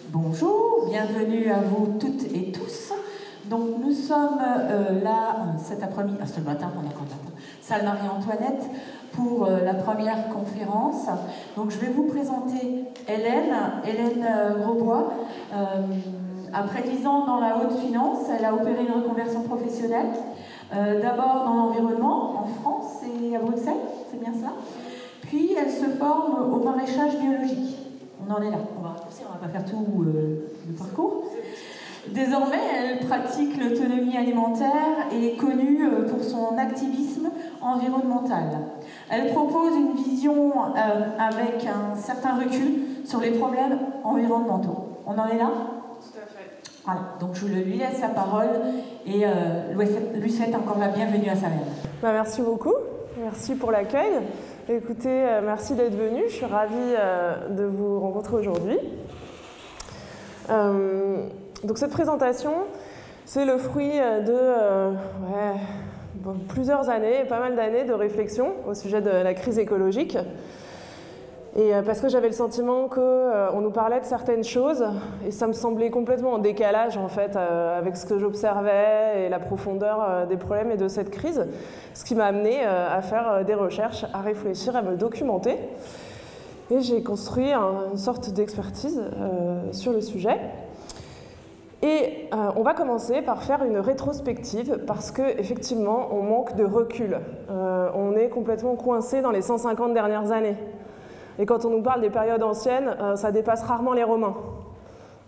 Bonjour, bienvenue à vous toutes et tous. Donc nous sommes là cet après-midi, ce matin, on est quand même, salle Marie-Antoinette, pour la première conférence. Donc je vais vous présenter Hélène Grosbois. Après 10 ans dans la haute finance, elle a opéré une reconversion professionnelle. D'abord dans l'environnement, en France et à Bruxelles, c'est bien ça. Puis elle se forme au maraîchage biologique. On en est là, on va raccourcir, on ne va pas faire tout le parcours. Désormais, elle pratique l'autonomie alimentaire et est connue pour son activisme environnemental. Elle propose une vision avec un certain recul sur les problèmes environnementaux. On en est là ? Tout à fait. Voilà, donc je lui laisse la parole et lui souhaite encore la bienvenue à Salem. Merci beaucoup, merci pour l'accueil. Écoutez, merci d'être venu, je suis ravie de vous rencontrer aujourd'hui. Donc cette présentation, c'est le fruit de plusieurs années, pas mal d'années de réflexion au sujet de la crise écologique. Et parce que j'avais le sentiment qu'on nous parlait de certaines choses et ça me semblait complètement en décalage en fait avec ce que j'observais et la profondeur des problèmes et de cette crise, ce qui m'a amené à faire des recherches, à réfléchir, à me documenter. Et j'ai construit une sorte d'expertise sur le sujet. Et on va commencer par faire une rétrospective parce qu'effectivement on manque de recul. On est complètement coincé dans les 150 dernières années. Et quand on nous parle des périodes anciennes, ça dépasse rarement les Romains.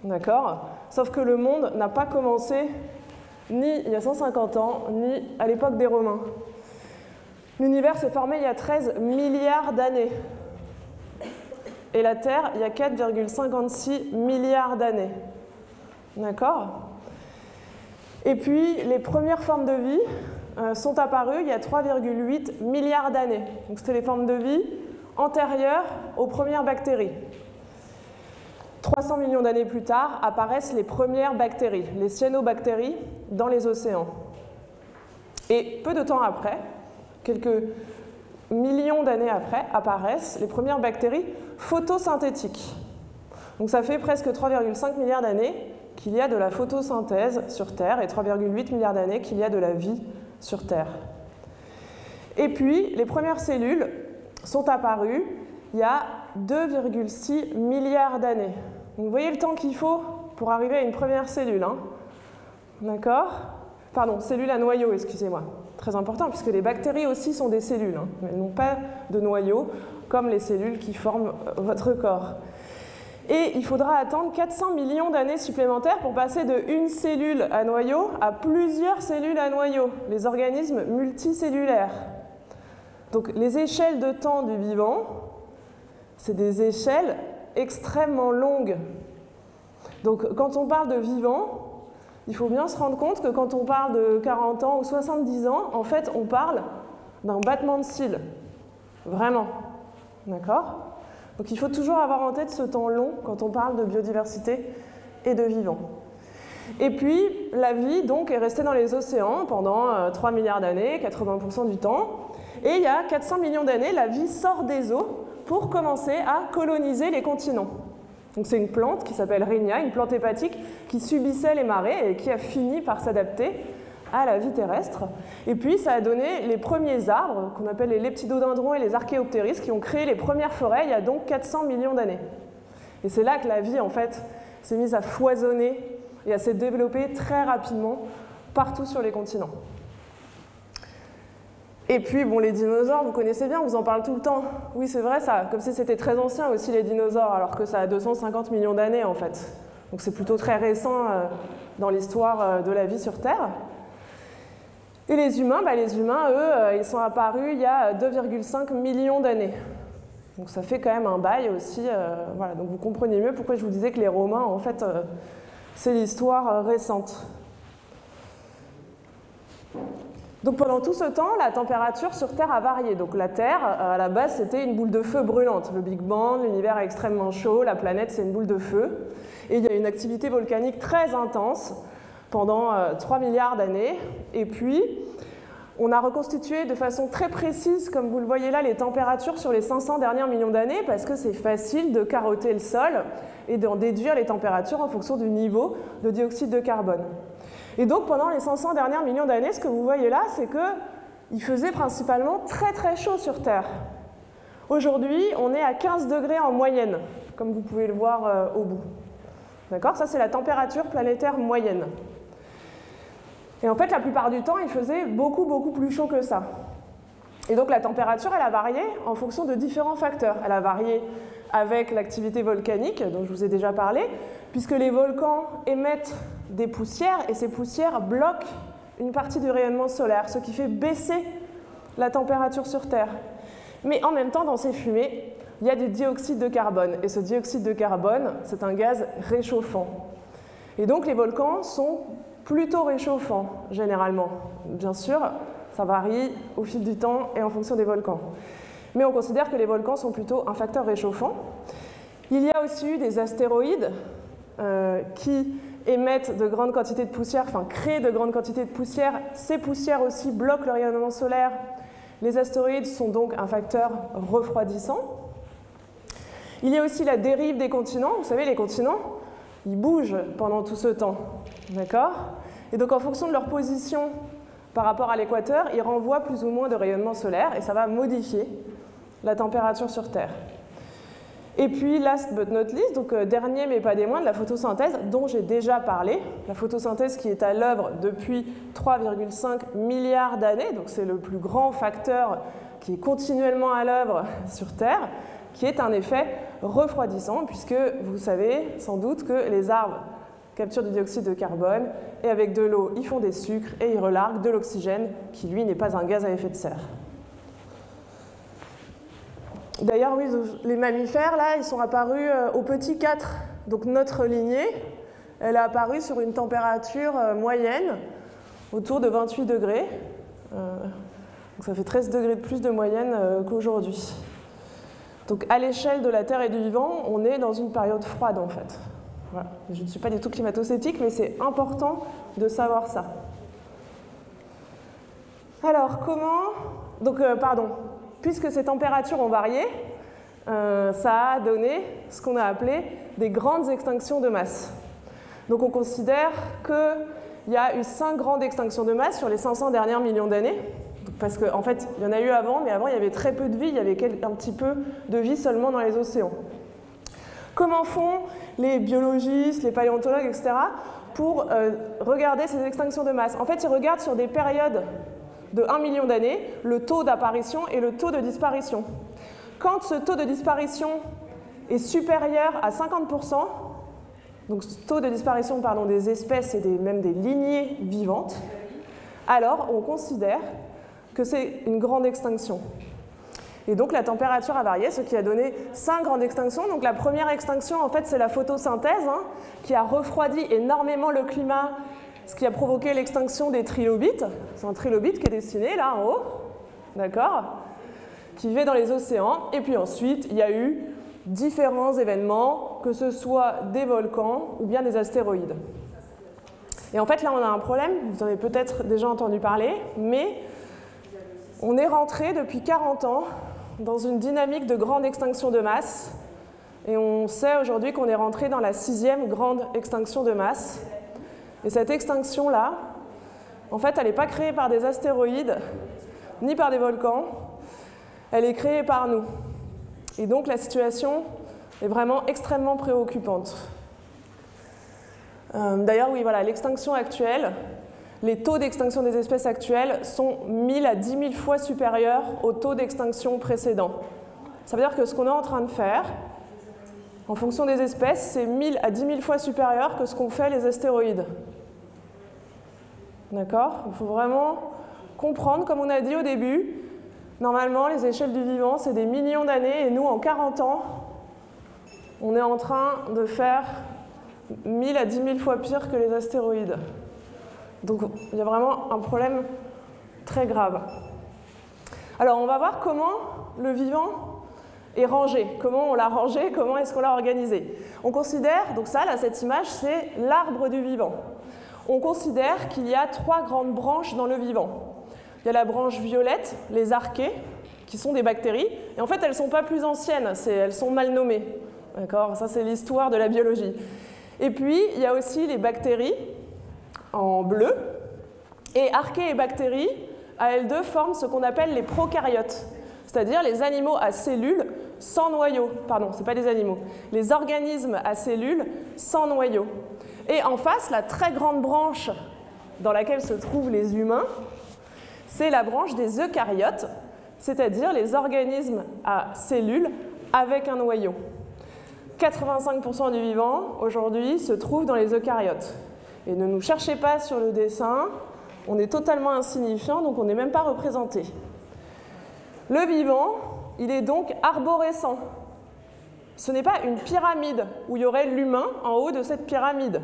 D'accord ? Sauf que le monde n'a pas commencé ni il y a 150 ans, ni à l'époque des Romains. L'univers s'est formé il y a 13 milliards d'années. Et la Terre, il y a 4,56 milliards d'années. D'accord ? Et puis, les premières formes de vie sont apparues il y a 3,8 milliards d'années. Donc, c'était les formes de vie antérieures aux premières bactéries. 300 millions d'années plus tard, apparaissent les premières bactéries, les cyanobactéries, dans les océans. Et peu de temps après, quelques millions d'années après, apparaissent les premières bactéries photosynthétiques. Donc ça fait presque 3,5 milliards d'années qu'il y a de la photosynthèse sur Terre et 3,8 milliards d'années qu'il y a de la vie sur Terre. Et puis, les premières cellules sont apparues il y a 2,6 milliards d'années. Vous voyez le temps qu'il faut pour arriver à une première cellule, hein ? D'accord ? Pardon, cellule à noyau, excusez-moi. Très important, puisque les bactéries aussi sont des cellules, hein, mais elles n'ont pas de noyau, comme les cellules qui forment votre corps. Et il faudra attendre 400 millions d'années supplémentaires pour passer de une cellule à noyau à plusieurs cellules à noyau, les organismes multicellulaires. Donc les échelles de temps du vivant, c'est des échelles extrêmement longues. Donc quand on parle de vivant, il faut bien se rendre compte que quand on parle de 40 ans ou 70 ans, en fait on parle d'un battement de cils. Vraiment. D'accord ? Donc il faut toujours avoir en tête ce temps long quand on parle de biodiversité et de vivant. Et puis la vie donc est restée dans les océans pendant 3 milliards d'années, 80% du temps. Et il y a 400 millions d'années, la vie sort des eaux pour commencer à coloniser les continents. Donc c'est une plante qui s'appelle Rhynia, une plante hépatique qui subissait les marées et qui a fini par s'adapter à la vie terrestre. Et puis ça a donné les premiers arbres, qu'on appelle les leptidodendrons et les archéoptéris, qui ont créé les premières forêts il y a donc 400 millions d'années. Et c'est là que la vie, en fait, s'est mise à foisonner et à se développer très rapidement partout sur les continents. Et puis, bon, les dinosaures, vous connaissez bien, on vous en parle tout le temps. Oui, c'est vrai ça, comme si c'était très ancien aussi les dinosaures, alors que ça a 250 millions d'années en fait. Donc c'est plutôt très récent dans l'histoire de la vie sur Terre. Et les humains, eux, ils sont apparus il y a 2,5 millions d'années. Donc ça fait quand même un bail aussi. Voilà. Donc vous comprenez mieux pourquoi je vous disais que les Romains, en fait, c'est l'histoire récente. Donc pendant tout ce temps, la température sur Terre a varié. Donc la Terre, à la base, c'était une boule de feu brûlante. Le Big Bang, l'univers est extrêmement chaud, la planète, c'est une boule de feu. Et il y a une activité volcanique très intense pendant 3 milliards d'années. Et puis, On a reconstitué de façon très précise, comme vous le voyez là, les températures sur les 500 derniers millions d'années, parce que c'est facile de carotter le sol et d'en déduire les températures en fonction du niveau de dioxyde de carbone. Et donc pendant les 500 derniers millions d'années, ce que vous voyez là, c'est qu'il faisait principalement très très chaud sur Terre. Aujourd'hui, on est à 15 degrés en moyenne, comme vous pouvez le voir au bout. D'accord ? Ça, c'est la température planétaire moyenne. Et en fait, la plupart du temps, il faisait beaucoup, beaucoup plus chaud que ça. Et donc, la température, elle a varié en fonction de différents facteurs. Elle a varié avec l'activité volcanique, dont je vous ai déjà parlé, puisque les volcans émettent des poussières, et ces poussières bloquent une partie du rayonnement solaire, ce qui fait baisser la température sur Terre. Mais en même temps, dans ces fumées, il y a du dioxyde de carbone. Et ce dioxyde de carbone, c'est un gaz réchauffant. Et donc, les volcans sont plutôt réchauffants, généralement. Bien sûr, ça varie au fil du temps et en fonction des volcans. Mais on considère que les volcans sont plutôt un facteur réchauffant. Il y a aussi eu des astéroïdes qui émettent de grandes quantités de poussière, enfin créent de grandes quantités de poussière. Ces poussières aussi bloquent le rayonnement solaire. Les astéroïdes sont donc un facteur refroidissant. Il y a aussi la dérive des continents. Vous savez, les continents, ils bougent pendant tout ce temps. D'accord ? Et donc, en fonction de leur position par rapport à l'équateur, ils renvoient plus ou moins de rayonnement solaire et ça va modifier la température sur Terre. Et puis, last but not least, donc dernier mais pas des moindres, la photosynthèse dont j'ai déjà parlé. La photosynthèse qui est à l'œuvre depuis 3,5 milliards d'années, donc c'est le plus grand facteur qui est continuellement à l'œuvre sur Terre, qui est un effet refroidissant, puisque vous savez sans doute que les arbres capturent du dioxyde de carbone, et avec de l'eau, ils font des sucres et ils relarguent de l'oxygène, qui lui n'est pas un gaz à effet de serre. D'ailleurs, oui, les mammifères, là, ils sont apparus au petit 4. Donc notre lignée, elle a apparu sur une température moyenne, autour de 28 degrés. Donc ça fait 13 degrés de plus de moyenne qu'aujourd'hui. Donc à l'échelle de la Terre et du vivant, on est dans une période froide en fait. Voilà. Je ne suis pas du tout climato-sceptique, mais c'est important de savoir ça. Alors comment... Donc, puisque ces températures ont varié, ça a donné ce qu'on a appelé des grandes extinctions de masse. Donc on considère qu'il y a eu 5 grandes extinctions de masse sur les 500 derniers millions d'années. Parce qu'en fait, il y en a eu avant, mais avant, il y avait très peu de vie, il y avait un petit peu de vie seulement dans les océans. Comment font les biologistes, les paléontologues, etc., pour regarder ces extinctions de masse? En fait, ils regardent sur des périodes de 1 million d'années le taux d'apparition et le taux de disparition. Quand ce taux de disparition est supérieur à 50%, donc ce taux de disparition des espèces et même des lignées vivantes, alors on considère que c'est une grande extinction. Et donc la température a varié, ce qui a donné 5 grandes extinctions. Donc la première extinction, en fait, c'est la photosynthèse, qui a refroidi énormément le climat, ce qui a provoqué l'extinction des trilobites. C'est un trilobite qui est dessiné là en haut, d'accord, qui vivait dans les océans. Et puis ensuite, il y a eu différents événements, que ce soit des volcans ou bien des astéroïdes. Et en fait, là, on a un problème, vous en avez peut-être déjà entendu parler, mais on est rentré depuis 40 ans dans une dynamique de grande extinction de masse. Et on sait aujourd'hui qu'on est rentré dans la 6e grande extinction de masse. Et cette extinction-là, en fait, elle n'est pas créée par des astéroïdes, ni par des volcans. Elle est créée par nous. Et donc, la situation est vraiment extrêmement préoccupante. D'ailleurs, oui, voilà, l'extinction actuelle, les taux d'extinction des espèces actuelles sont 1000 à 10 000 fois supérieurs aux taux d'extinction précédents. Ça veut dire que ce qu'on est en train de faire, en fonction des espèces, c'est 1000 à 10 000 fois supérieur que ce qu'ont fait les astéroïdes. D'accord ? Il faut vraiment comprendre, comme on a dit au début, normalement, les échelles du vivant, c'est des millions d'années, et nous, en 40 ans, on est en train de faire 1000 à 10 000 fois pire que les astéroïdes. Donc, il y a vraiment un problème très grave. Alors, on va voir comment le vivant est rangé, comment on l'a rangé, comment est-ce qu'on l'a organisé. On considère, donc ça, là, cette image, c'est l'arbre du vivant. On considère qu'il y a 3 grandes branches dans le vivant. il y a la branche violette, les archées, qui sont des bactéries. Et en fait, elles ne sont pas plus anciennes, elles sont mal nommées. D'accord ? Ça, c'est l'histoire de la biologie. Et puis, il y a aussi les bactéries, en bleu. Et archées et bactéries, à elles deux, forment ce qu'on appelle les prokaryotes, c'est-à-dire les animaux à cellules sans noyau. Pardon, ce n'est pas des animaux. Les organismes à cellules sans noyau. Et en face, la très grande branche dans laquelle se trouvent les humains, c'est la branche des eucaryotes, c'est-à-dire les organismes à cellules avec un noyau. 85% du vivant, aujourd'hui, se trouve dans les eucaryotes. Et ne nous cherchez pas sur le dessin, on est totalement insignifiant, donc on n'est même pas représenté. Le vivant, il est donc arborescent. Ce n'est pas une pyramide où il y aurait l'humain en haut de cette pyramide.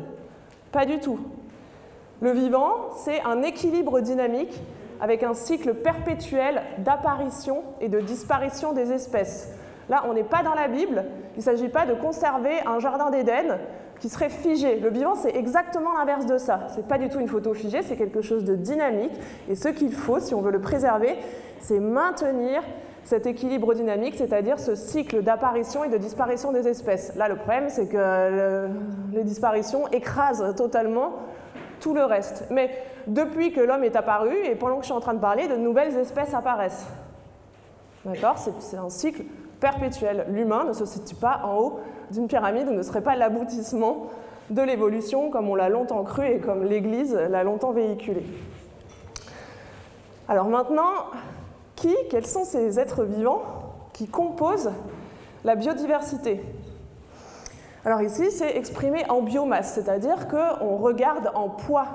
Pas du tout. Le vivant, c'est un équilibre dynamique avec un cycle perpétuel d'apparition et de disparition des espèces. Là, on n'est pas dans la Bible, il ne s'agit pas de conserver un jardin d'Éden qui serait figé. Le vivant, c'est exactement l'inverse de ça. Ce n'est pas du tout une photo figée, c'est quelque chose de dynamique. Et ce qu'il faut, si on veut le préserver, c'est maintenir cet équilibre dynamique, c'est-à-dire ce cycle d'apparition et de disparition des espèces. Là, le problème, c'est que les disparitions écrasent totalement tout le reste. Mais depuis que l'homme est apparu, et pendant que je suis en train de parler, de nouvelles espèces apparaissent. D'accord ? C'est un cycle perpétuel. L'humain ne se situe pas en haut d'une pyramide, ou ne serait pas l'aboutissement de l'évolution, comme on l'a longtemps cru et comme l'Église l'a longtemps véhiculé. Alors maintenant, quels sont ces êtres vivants qui composent la biodiversité ? Alors ici, c'est exprimé en biomasse, c'est-à-dire qu'on regarde en poids.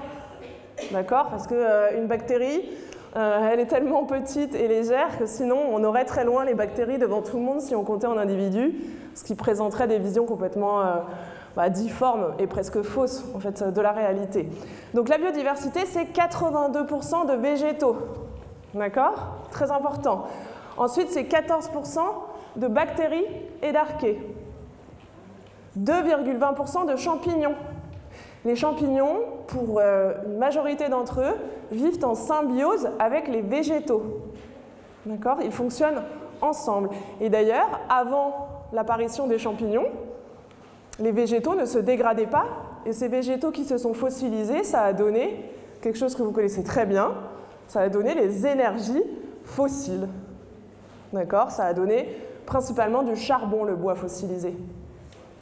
D'accord ? Parce qu'une bactérie, elle est tellement petite et légère que sinon on aurait très loin les bactéries devant tout le monde si on comptait en individus, ce qui présenterait des visions complètement difformes et presque fausses en fait, de la réalité. Donc la biodiversité, c'est 82% de végétaux. D'accord ? Très important. Ensuite, c'est 14% de bactéries et d'archées. 2,20% de champignons. Les champignons, pour une majorité d'entre eux, vivent en symbiose avec les végétaux. D'accord ? Ils fonctionnent ensemble. Et d'ailleurs, avant l'apparition des champignons, les végétaux ne se dégradaient pas. Et ces végétaux qui se sont fossilisés, ça a donné quelque chose que vous connaissez très bien, ça a donné les énergies fossiles. D'accord ? Ça a donné principalement du charbon, le bois fossilisé.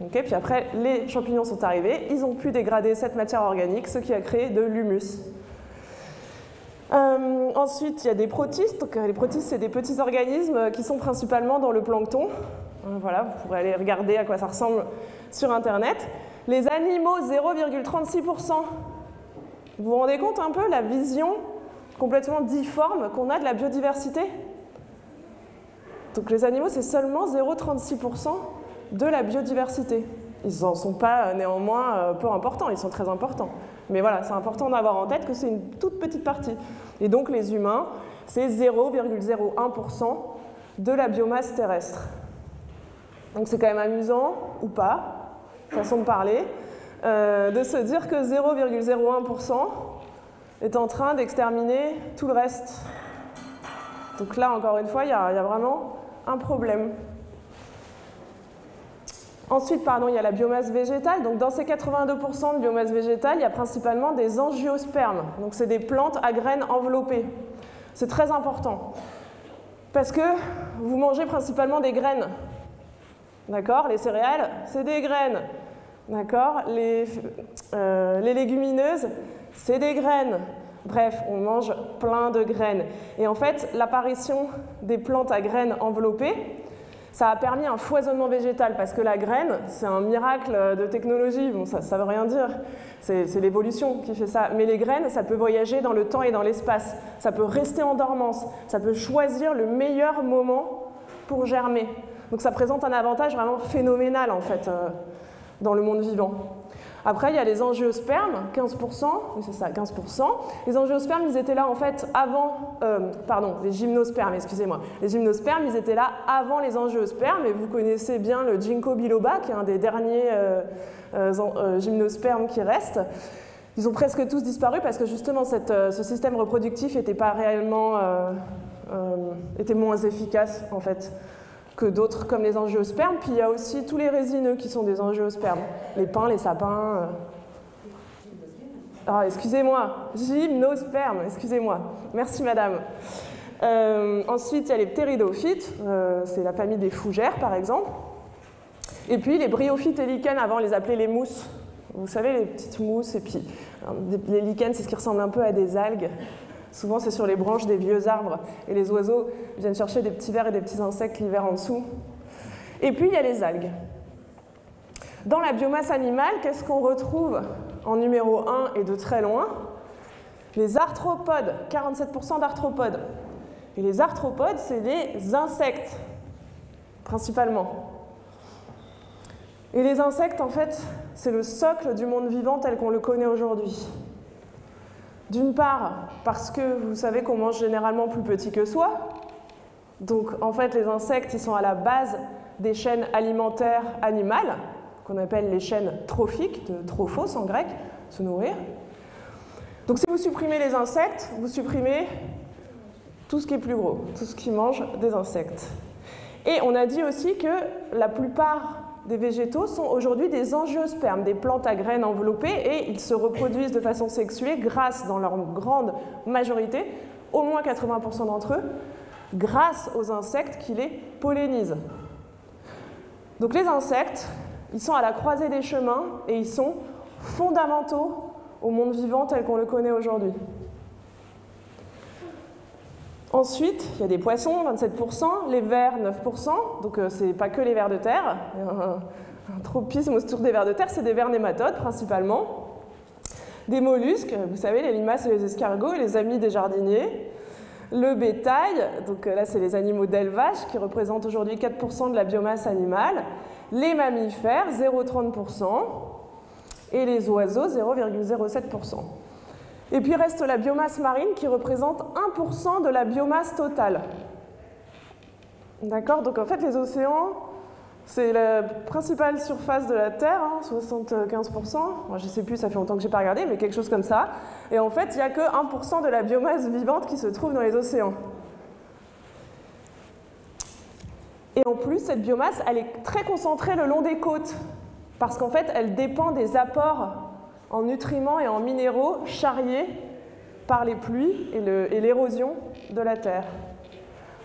Okay, puis après, les champignons sont arrivés, ils ont pu dégrader cette matière organique, ce qui a créé de l'humus. Ensuite, il y a des protistes. Donc, les protistes, c'est des petits organismes qui sont principalement dans le plancton. Voilà, vous pourrez aller regarder à quoi ça ressemble sur Internet. Les animaux, 0,36%. Vous vous rendez compte un peu la vision complètement difforme qu'on a de la biodiversité ? Donc les animaux, c'est seulement 0,36% de la biodiversité. Ils n'en sont pas néanmoins peu importants, ils sont très importants. Mais voilà, c'est important d'avoir en tête que c'est une toute petite partie. Et donc les humains, c'est 0,01% de la biomasse terrestre. Donc c'est quand même amusant, ou pas, façon de parler, de se dire que 0,01% est en train d'exterminer tout le reste. Donc là, encore une fois, il y a vraiment un problème. Ensuite, il y a la biomasse végétale. Donc, dans ces 82% de biomasse végétale, il y a principalement des angiospermes. Donc, c'est des plantes à graines enveloppées. C'est très important. Parce que vous mangez principalement des graines. D'accord ? Les céréales, c'est des graines. D'accord ? Les légumineuses, c'est des graines. Bref, on mange plein de graines. Et en fait, l'apparition des plantes à graines enveloppées, ça a permis un foisonnement végétal, parce que la graine, c'est un miracle de technologie. Bon, ça ne veut rien dire, c'est l'évolution qui fait ça. Mais les graines, ça peut voyager dans le temps et dans l'espace. Ça peut rester en dormance. Ça peut choisir le meilleur moment pour germer. Donc ça présente un avantage vraiment phénoménal, en fait, dans le monde vivant. Après, il y a les angiospermes, 15%, oui, c'est ça, 15%. Les angiospermes, ils étaient là, en fait, avant... les gymnospermes, excusez-moi. Les gymnospermes, ils étaient là avant les angiospermes, et vous connaissez bien le ginkgo biloba, qui est un des derniers gymnospermes qui restent. Ils ont presque tous disparu parce que justement ce système reproductif était pas réellement, était moins efficace en fait que d'autres comme les angiospermes. Puis il y a aussi tous les résineux qui sont des angiospermes, les pins, les sapins. Ah, excusez-moi, gymnospermes, excusez-moi. Merci madame. Ensuite, il y a les ptéridophytes, c'est la famille des fougères par exemple. Et puis les bryophytes et lichens, avant on les appelait les mousses. Vous savez, les petites mousses, et puis les lichens, c'est ce qui ressemble un peu à des algues. Souvent, c'est sur les branches des vieux arbres. Et les oiseaux viennent chercher des petits vers et des petits insectes l'hiver en dessous. Et puis, il y a les algues. Dans la biomasse animale, qu'est-ce qu'on retrouve en numéro 1 et de très loin? Les arthropodes, 47% d'arthropodes. Et les arthropodes, c'est des insectes, principalement. Et les insectes, en fait, c'est le socle du monde vivant tel qu'on le connaît aujourd'hui. D'une part, parce que vous savez qu'on mange généralement plus petit que soi. Donc, en fait, les insectes, ils sont à la base des chaînes alimentaires animales, qu'on appelle les chaînes trophiques, de trophos en grec, se nourrir. Donc, si vous supprimez les insectes, vous supprimez tout ce qui est plus gros, tout ce qui mange des insectes. Et on a dit aussi que la plupart des végétaux sont aujourd'hui des angiospermes, des plantes à graines enveloppées, et ils se reproduisent de façon sexuée grâce, dans leur grande majorité, au moins 80% d'entre eux, grâce aux insectes qui les pollinisent. Donc les insectes, ils sont à la croisée des chemins et ils sont fondamentaux au monde vivant tel qu'on le connaît aujourd'hui. Ensuite, il y a des poissons, 27%, les vers, 9%, donc c'est pas que les vers de terre. Il y a un tropisme autour des vers de terre, c'est des vers nématodes principalement. Des mollusques, vous savez, les limaces et les escargots, les amis des jardiniers. Le bétail, donc là c'est les animaux d'élevage qui représentent aujourd'hui 4% de la biomasse animale. Les mammifères, 0,30%. Et les oiseaux, 0,07%. Et puis reste la biomasse marine qui représente 1% de la biomasse totale. D'accord? Donc en fait les océans, c'est la principale surface de la Terre, 75%. Moi, je ne sais plus, ça fait longtemps que je n'ai pas regardé, mais quelque chose comme ça. Et en fait, il n'y a que 1% de la biomasse vivante qui se trouve dans les océans. Et en plus, cette biomasse, elle est très concentrée le long des côtes, parce qu'en fait, elle dépend des apports en nutriments et en minéraux charriés par les pluies et l'érosion de la Terre.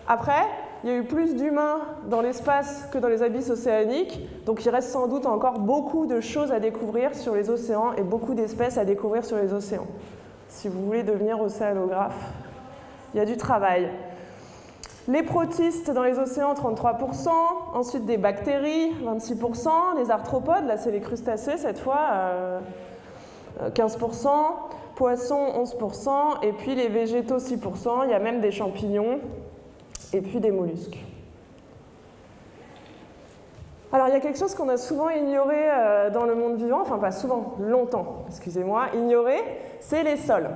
Après, il y a eu plus d'humains dans l'espace que dans les abysses océaniques, donc il reste sans doute encore beaucoup de choses à découvrir sur les océans et beaucoup d'espèces à découvrir sur les océans. Si vous voulez devenir océanographe, il y a du travail. Les protistes dans les océans, 33%, ensuite des bactéries, 26%, les arthropodes, là c'est les crustacés cette fois, 15%, poissons 11%, et puis les végétaux 6%, il y a même des champignons, et puis des mollusques. Alors il y a quelque chose qu'on a souvent ignoré dans le monde vivant, enfin pas souvent, longtemps, excusez-moi, ignoré, c'est les sols.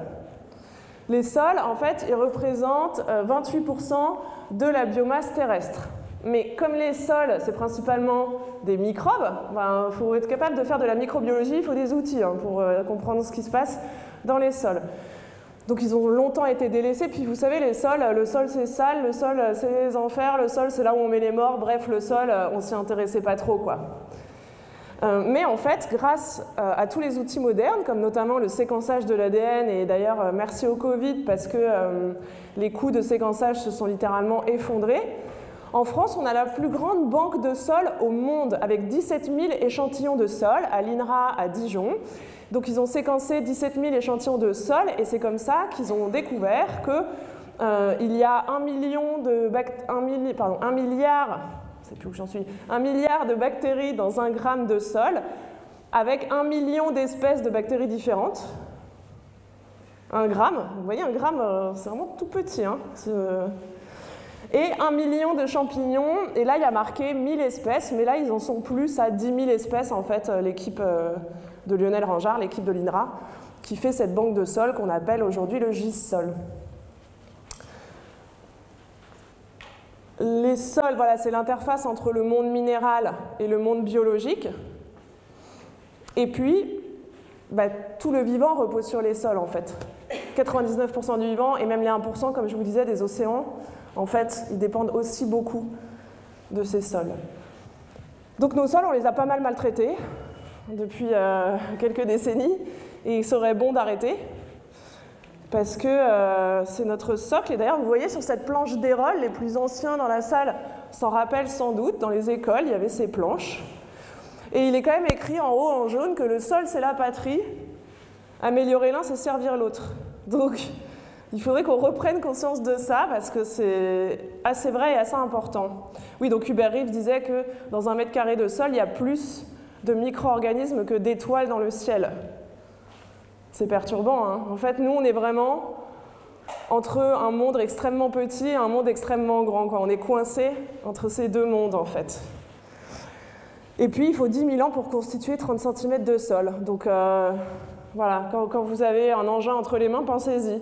Les sols, en fait, ils représentent 28% de la biomasse terrestre. Mais comme les sols, c'est principalement des microbes, il faut être capable de faire de la microbiologie, il faut des outils pour comprendre ce qui se passe dans les sols. Donc ils ont longtemps été délaissés, puis vous savez, les sols, le sol c'est sale, le sol c'est les enfers, le sol c'est là où on met les morts, bref, le sol, on s'y intéressait pas trop, quoi. Mais en fait, grâce à tous les outils modernes, comme notamment le séquençage de l'ADN, et d'ailleurs merci au Covid parce que les coûts de séquençage se sont littéralement effondrés, en France, on a la plus grande banque de sol au monde, avec 17 000 échantillons de sol à l'INRA à Dijon. Donc ils ont séquencé 17 000 échantillons de sol, et c'est comme ça qu'ils ont découvert qu'il y a 1 milliard de bactéries dans 1 gramme de sol, avec 1 million d'espèces de bactéries différentes. 1 gramme, vous voyez, 1 gramme, c'est vraiment tout petit. Et 1 million de champignons, et là il y a marqué 1000 espèces, mais là ils en sont plus à 10 000 espèces, en fait, l'équipe de Lionel Rangard, l'équipe de l'INRA, qui fait cette banque de sol qu'on appelle aujourd'hui le GIS-sol. Les sols, voilà, c'est l'interface entre le monde minéral et le monde biologique. Et puis, tout le vivant repose sur les sols en fait. 99% du vivant et même les 1%, comme je vous disais, des océans, en fait, ils dépendent aussi beaucoup de ces sols. Donc nos sols, on les a pas mal maltraités depuis quelques décennies et il serait bon d'arrêter parce que c'est notre socle. Et d'ailleurs, vous voyez sur cette planche d'Hérol, les plus anciens dans la salle s'en rappellent sans doute, dans les écoles, il y avait ces planches. Et il est quand même écrit en haut en jaune que le sol, c'est la patrie. Améliorer l'un, c'est servir l'autre. Donc, il faudrait qu'on reprenne conscience de ça parce que c'est assez vrai et assez important. Oui, donc Hubert Reeves disait que dans 1 mètre carré de sol, il y a plus de micro-organismes que d'étoiles dans le ciel. C'est perturbant, hein. En fait, nous, on est vraiment entre un monde extrêmement petit et un monde extrêmement grand, quoi. On est coincé entre ces deux mondes, en fait. Et puis, il faut 10 000 ans pour constituer 30 cm de sol. Donc, voilà, quand vous avez un engin entre les mains, pensez-y.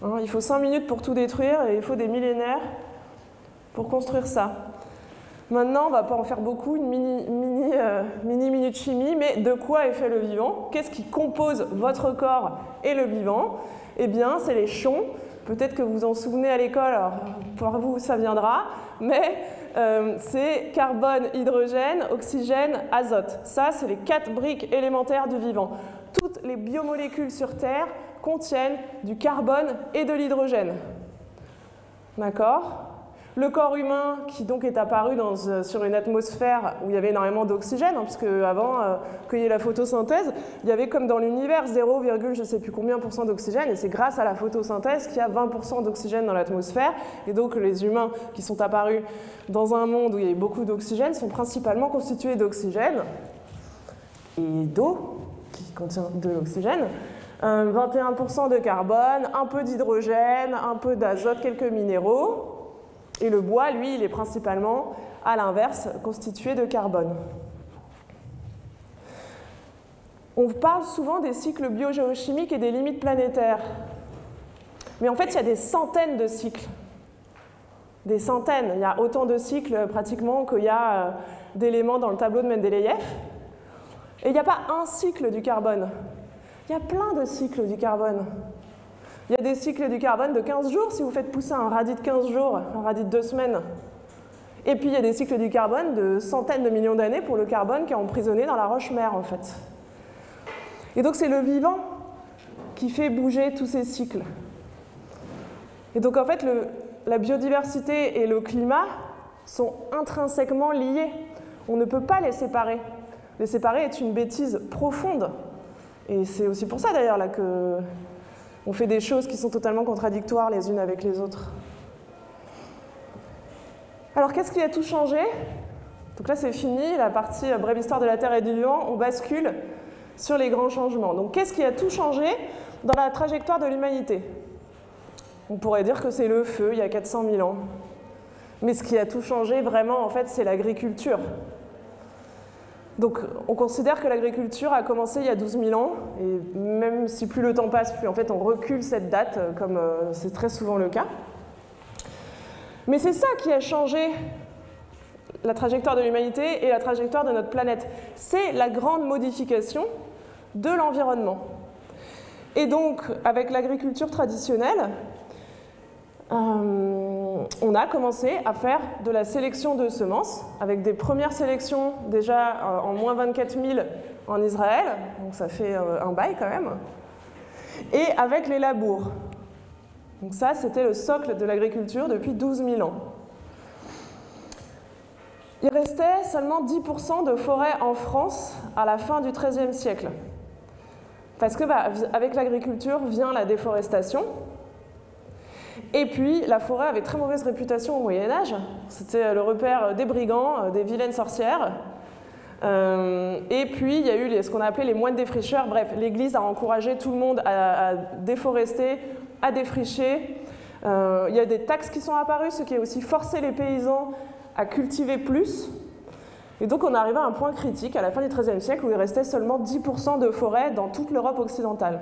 Hein, il faut 5 minutes pour tout détruire et il faut des millénaires pour construire ça. Maintenant, on ne va pas en faire beaucoup, une mini-minute chimie, mais de quoi est fait le vivant? Qu'est-ce qui compose votre corps et le vivant? Eh bien, c'est les chons. Peut-être que vous vous en souvenez à l'école, alors pour vous, ça viendra, mais c'est carbone, hydrogène, oxygène, azote. Ça, c'est les 4 briques élémentaires du vivant. Toutes les biomolécules sur Terre contiennent du carbone et de l'hydrogène. D'accord ? Le corps humain, qui donc est apparu sur une atmosphère où il y avait énormément d'oxygène, hein, puisque avant qu'il y ait la photosynthèse, il y avait comme dans l'univers 0, je ne sais plus combien % d'oxygène, et c'est grâce à la photosynthèse qu'il y a 20% d'oxygène dans l'atmosphère, et donc les humains qui sont apparus dans un monde où il y a beaucoup d'oxygène sont principalement constitués d'oxygène et d'eau, qui contient de l'oxygène, 21% de carbone, un peu d'hydrogène, un peu d'azote, quelques minéraux. Et le bois, lui, il est principalement, à l'inverse, constitué de carbone. On parle souvent des cycles biogéochimiques et des limites planétaires. Mais en fait, il y a des centaines de cycles. Des centaines. Il y a autant de cycles, pratiquement, qu'il y a d'éléments dans le tableau de Mendeleïev. Et il n'y a pas un cycle du carbone. Il y a plein de cycles du carbone. Il y a des cycles du carbone de 15 jours si vous faites pousser un radis de 15 jours, un radis de 2 semaines. Et puis il y a des cycles du carbone de centaines de millions d'années pour le carbone qui est emprisonné dans la roche-mère en fait. Et donc c'est le vivant qui fait bouger tous ces cycles. Et donc en fait la biodiversité et le climat sont intrinsèquement liés. On ne peut pas les séparer. Les séparer est une bêtise profonde. Et c'est aussi pour ça d'ailleurs là que on fait des choses qui sont totalement contradictoires les unes avec les autres. Alors, qu'est-ce qui a tout changé? Donc là, c'est fini, la partie brève histoire de la Terre et du vivant. On bascule sur les grands changements. Donc, qu'est-ce qui a tout changé dans la trajectoire de l'humanité? On pourrait dire que c'est le feu, il y a 400 000 ans. Mais ce qui a tout changé, vraiment, en fait, c'est l'agriculture. Donc, on considère que l'agriculture a commencé il y a 12 000 ans, et même si plus le temps passe, plus en fait on recule cette date, comme c'est très souvent le cas. Mais c'est ça qui a changé la trajectoire de l'humanité et la trajectoire de notre planète. C'est la grande modification de l'environnement. Et donc, avec l'agriculture traditionnelle, on a commencé à faire de la sélection de semences, avec des premières sélections déjà en moins 24 000 en Israël, donc ça fait un bail quand même, et avec les labours. Donc ça, c'était le socle de l'agriculture depuis 12 000 ans. Il restait seulement 10% de forêt en France à la fin du XIIIe siècle. Parce que avec l'agriculture vient la déforestation. Et puis, la forêt avait très mauvaise réputation au Moyen-Âge. C'était le repère des brigands, des vilaines sorcières. Et puis, il y a eu ce qu'on a appelé les moines défricheurs. Bref, l'Église a encouragé tout le monde à déforester, à défricher. Il y a des taxes qui sont apparues, ce qui a aussi forcé les paysans à cultiver plus. Et donc, on est arrivé à un point critique à la fin du XIIIe siècle où il restait seulement 10% de forêt dans toute l'Europe occidentale.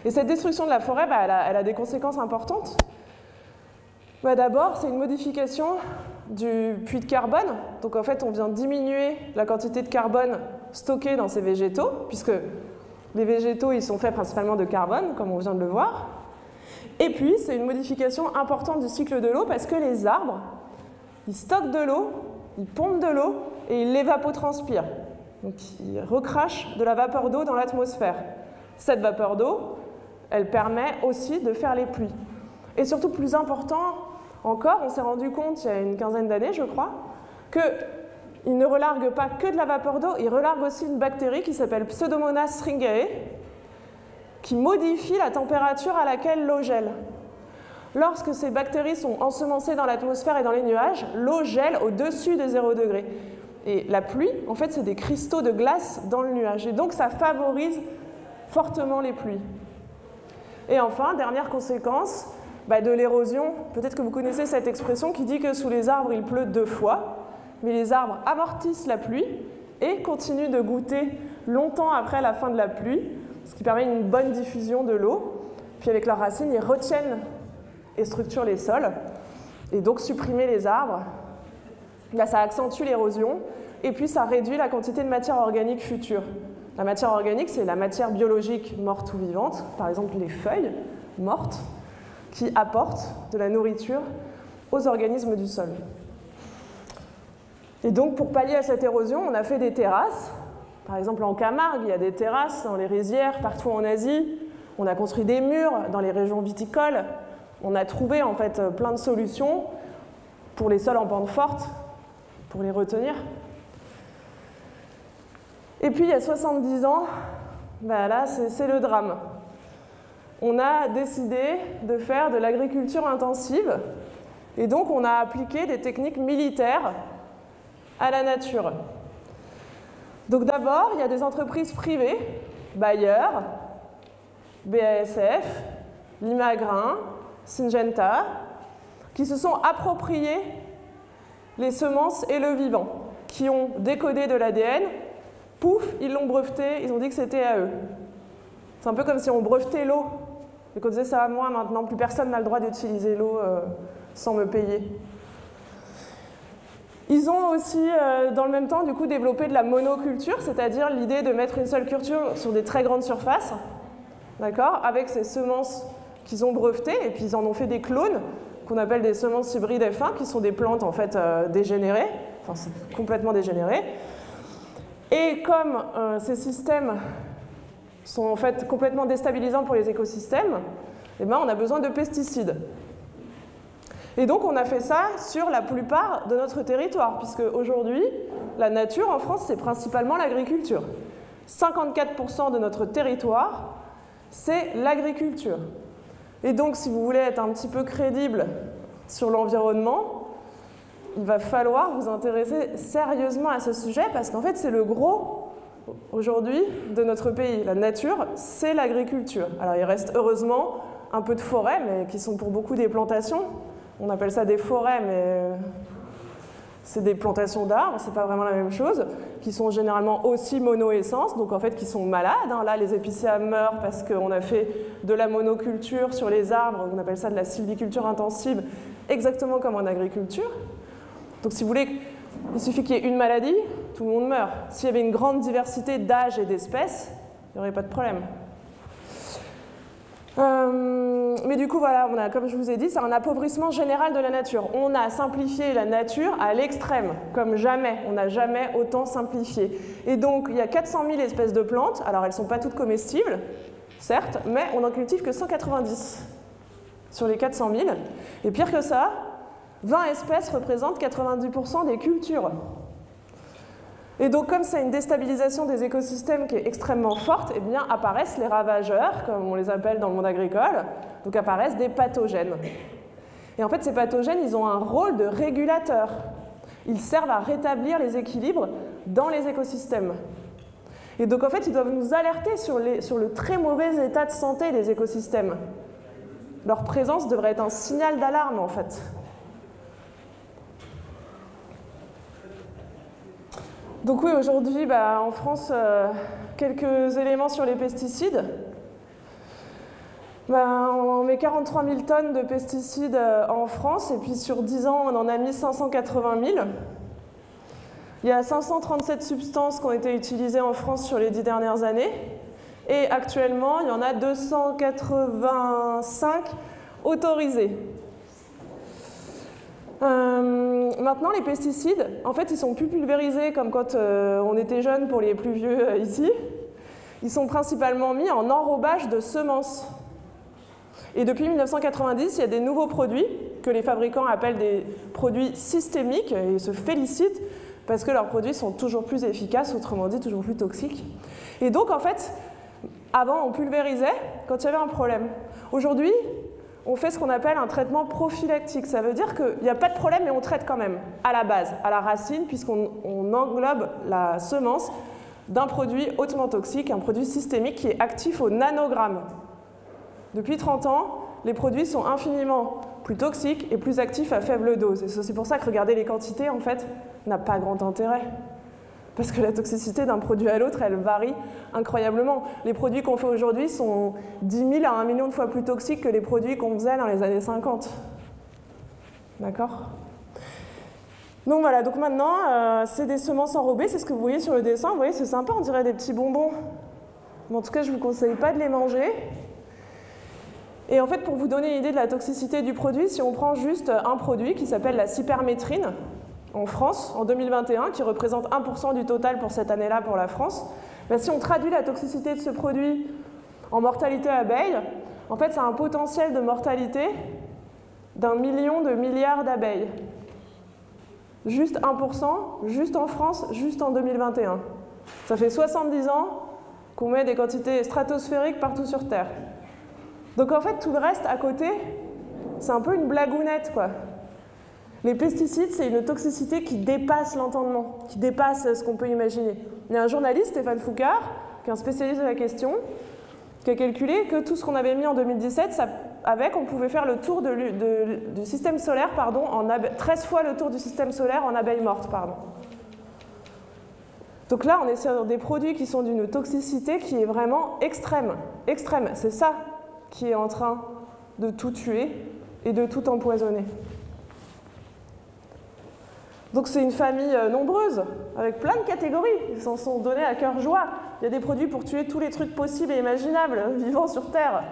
Et cette destruction de la forêt, elle a des conséquences importantes. D'abord, c'est une modification du puits de carbone. Donc en fait, on vient diminuer la quantité de carbone stockés dans ces végétaux, puisque les végétaux ils sont faits principalement de carbone, comme on vient de le voir. Et puis, c'est une modification importante du cycle de l'eau, parce que les arbres, ils stockent de l'eau, ils pompent de l'eau, et ils l'évapotranspirent. Donc, ils recrachent de la vapeur d'eau dans l'atmosphère. Cette vapeur d'eau, elle permet aussi de faire les pluies. Et surtout, plus important encore, on s'est rendu compte il y a une quinzaine d'années, je crois, qu'ils ne relarguent pas que de la vapeur d'eau, ils relarguent aussi une bactérie qui s'appelle Pseudomonas stringae, qui modifie la température à laquelle l'eau gèle. Lorsque ces bactéries sont ensemencées dans l'atmosphère et dans les nuages, l'eau gèle au-dessus de 0 degré. Et la pluie, en fait, c'est des cristaux de glace dans le nuage. Et donc, ça favorise fortement les pluies. Et enfin, dernière conséquence de l'érosion. Peut-être que vous connaissez cette expression qui dit que sous les arbres, il pleut 2 fois. Mais les arbres amortissent la pluie et continuent de goutter longtemps après la fin de la pluie, ce qui permet une bonne diffusion de l'eau. Puis avec leurs racines, ils retiennent et structurent les sols. Et donc, supprimer les arbres, là, ça accentue l'érosion. Et puis, ça réduit la quantité de matière organique future. La matière organique, c'est la matière biologique morte ou vivante, par exemple les feuilles mortes, qui apportent de la nourriture aux organismes du sol. Et donc, pour pallier à cette érosion, on a fait des terrasses. Par exemple, en Camargue, il y a des terrasses dans les rizières, partout en Asie. On a construit des murs dans les régions viticoles. On a trouvé, en fait, plein de solutions pour les sols en pente forte, pour les retenir. Et puis, il y a 70 ans, là, c'est le drame. On a décidé de faire de l'agriculture intensive. Et donc, on a appliqué des techniques militaires à la nature. Donc d'abord, il y a des entreprises privées, Bayer, BASF, Limagrain, Syngenta, qui se sont appropriés les semences et le vivant, qui ont décodé de l'ADN, pouf, ils l'ont breveté, ils ont dit que c'était à eux. C'est un peu comme si on brevetait l'eau, et qu'on disait ça à moi maintenant, plus personne n'a le droit d'utiliser l'eau sans me payer. Ils ont aussi, dans le même temps, du coup, développé de la monoculture, c'est-à-dire l'idée de mettre une seule culture sur des très grandes surfaces, d'accord, avec ces semences qu'ils ont brevetées, et puis ils en ont fait des clones, qu'on appelle des semences hybrides F1, qui sont des plantes, en fait, dégénérées, enfin, c'est complètement dégénéré. Et comme ces systèmes sont, en fait, complètement déstabilisants pour les écosystèmes, eh ben, on a besoin de pesticides. Et donc, on a fait ça sur la plupart de notre territoire, puisque aujourd'hui, la nature en France, c'est principalement l'agriculture. 54% de notre territoire, c'est l'agriculture. Et donc, si vous voulez être un petit peu crédible sur l'environnement, il va falloir vous intéresser sérieusement à ce sujet, parce qu'en fait, c'est le gros, aujourd'hui, de notre pays. La nature, c'est l'agriculture. Alors, il reste heureusement un peu de forêts, mais qui sont pour beaucoup des plantations. On appelle ça des forêts, mais c'est des plantations d'arbres, c'est pas vraiment la même chose, qui sont généralement aussi monoessences, donc en fait qui sont malades. Là, les épicéas meurent parce qu'on a fait de la monoculture sur les arbres, on appelle ça de la sylviculture intensive, exactement comme en agriculture. Donc si vous voulez, il suffit qu'il y ait une maladie, tout le monde meurt. S'il y avait une grande diversité d'âges et d'espèces, il n'y aurait pas de problème. Mais du coup, voilà, comme je vous ai dit, c'est un appauvrissement général de la nature. On a simplifié la nature à l'extrême, comme jamais. On n'a jamais autant simplifié. Et donc, il y a 400 000 espèces de plantes. Alors, elles ne sont pas toutes comestibles, certes, mais on n'en cultive que 190 sur les 400 000. Et pire que ça, 20 espèces représentent 90% des cultures. Et donc, comme c'est une déstabilisation des écosystèmes qui est extrêmement forte, eh bien, apparaissent les ravageurs, comme on les appelle dans le monde agricole, donc apparaissent des pathogènes. Et en fait, ces pathogènes, ils ont un rôle de régulateur. Ils servent à rétablir les équilibres dans les écosystèmes. Et donc, en fait, ils doivent nous alerter sur le très mauvais état de santé des écosystèmes. Leur présence devrait être un signal d'alarme, en fait. Donc oui, aujourd'hui, en France, quelques éléments sur les pesticides. On met 43 000 tonnes de pesticides en France, et puis sur 10 ans, on en a mis 580 000. Il y a 537 substances qui ont été utilisées en France sur les 10 dernières années. Et actuellement, il y en a 285 autorisées. Maintenant, les pesticides, en fait, ils sont plus pulvérisés comme quand on était jeune pour les plus vieux ici. Ils sont principalement mis en enrobage de semences. Et depuis 1990, il y a des nouveaux produits que les fabricants appellent des produits systémiques et ils se félicitent parce que leurs produits sont toujours plus efficaces, autrement dit toujours plus toxiques. Et donc, en fait, avant, on pulvérisait quand il y avait un problème. Aujourd'hui, on fait ce qu'on appelle un traitement prophylactique. Ça veut dire qu'il n'y a pas de problème, mais on traite quand même, à la base, à la racine, puisqu'on englobe la semence d'un produit hautement toxique, un produit systémique qui est actif au nanogramme. Depuis 30 ans, les produits sont infiniment plus toxiques et plus actifs à faible dose. Et c'est pour ça que regarder les quantités, en fait, n'a pas grand intérêt. Parce que la toxicité d'un produit à l'autre, elle varie incroyablement. Les produits qu'on fait aujourd'hui sont 10 000 à 1 million de fois plus toxiques que les produits qu'on faisait dans les années 50. D'accord ? Donc voilà, donc maintenant, c'est des semences enrobées, c'est ce que vous voyez sur le dessin. Vous voyez, c'est sympa, on dirait des petits bonbons. Mais en tout cas, je ne vous conseille pas de les manger. Et en fait, pour vous donner une idée de la toxicité du produit, si on prend juste un produit qui s'appelle la cypermétrine, en France, en 2021, qui représente 1% du total pour cette année-là pour la France, ben si on traduit la toxicité de ce produit en mortalité abeille, en fait, ça a un potentiel de mortalité d'1 million de milliards d'abeilles. Juste 1%, juste en France, juste en 2021. Ça fait 70 ans qu'on met des quantités stratosphériques partout sur Terre. Donc en fait, tout le reste à côté, c'est un peu une blagounette, quoi. Les pesticides, c'est une toxicité qui dépasse l'entendement, qui dépasse ce qu'on peut imaginer. Il y a un journaliste, Stéphane Foucard, qui est un spécialiste de la question, qui a calculé que tout ce qu'on avait mis en 2017, on pouvait faire le tour du système solaire, 13 fois le tour du système solaire en abeilles mortes. Donc là, on est sur des produits qui sont d'une toxicité qui est vraiment extrême. Extrême, c'est ça qui est en train de tout tuer et de tout empoisonner. Donc c'est une famille nombreuse, avec plein de catégories. Ils s'en sont donnés à cœur joie. Il y a des produits pour tuer tous les trucs possibles et imaginables vivant sur Terre.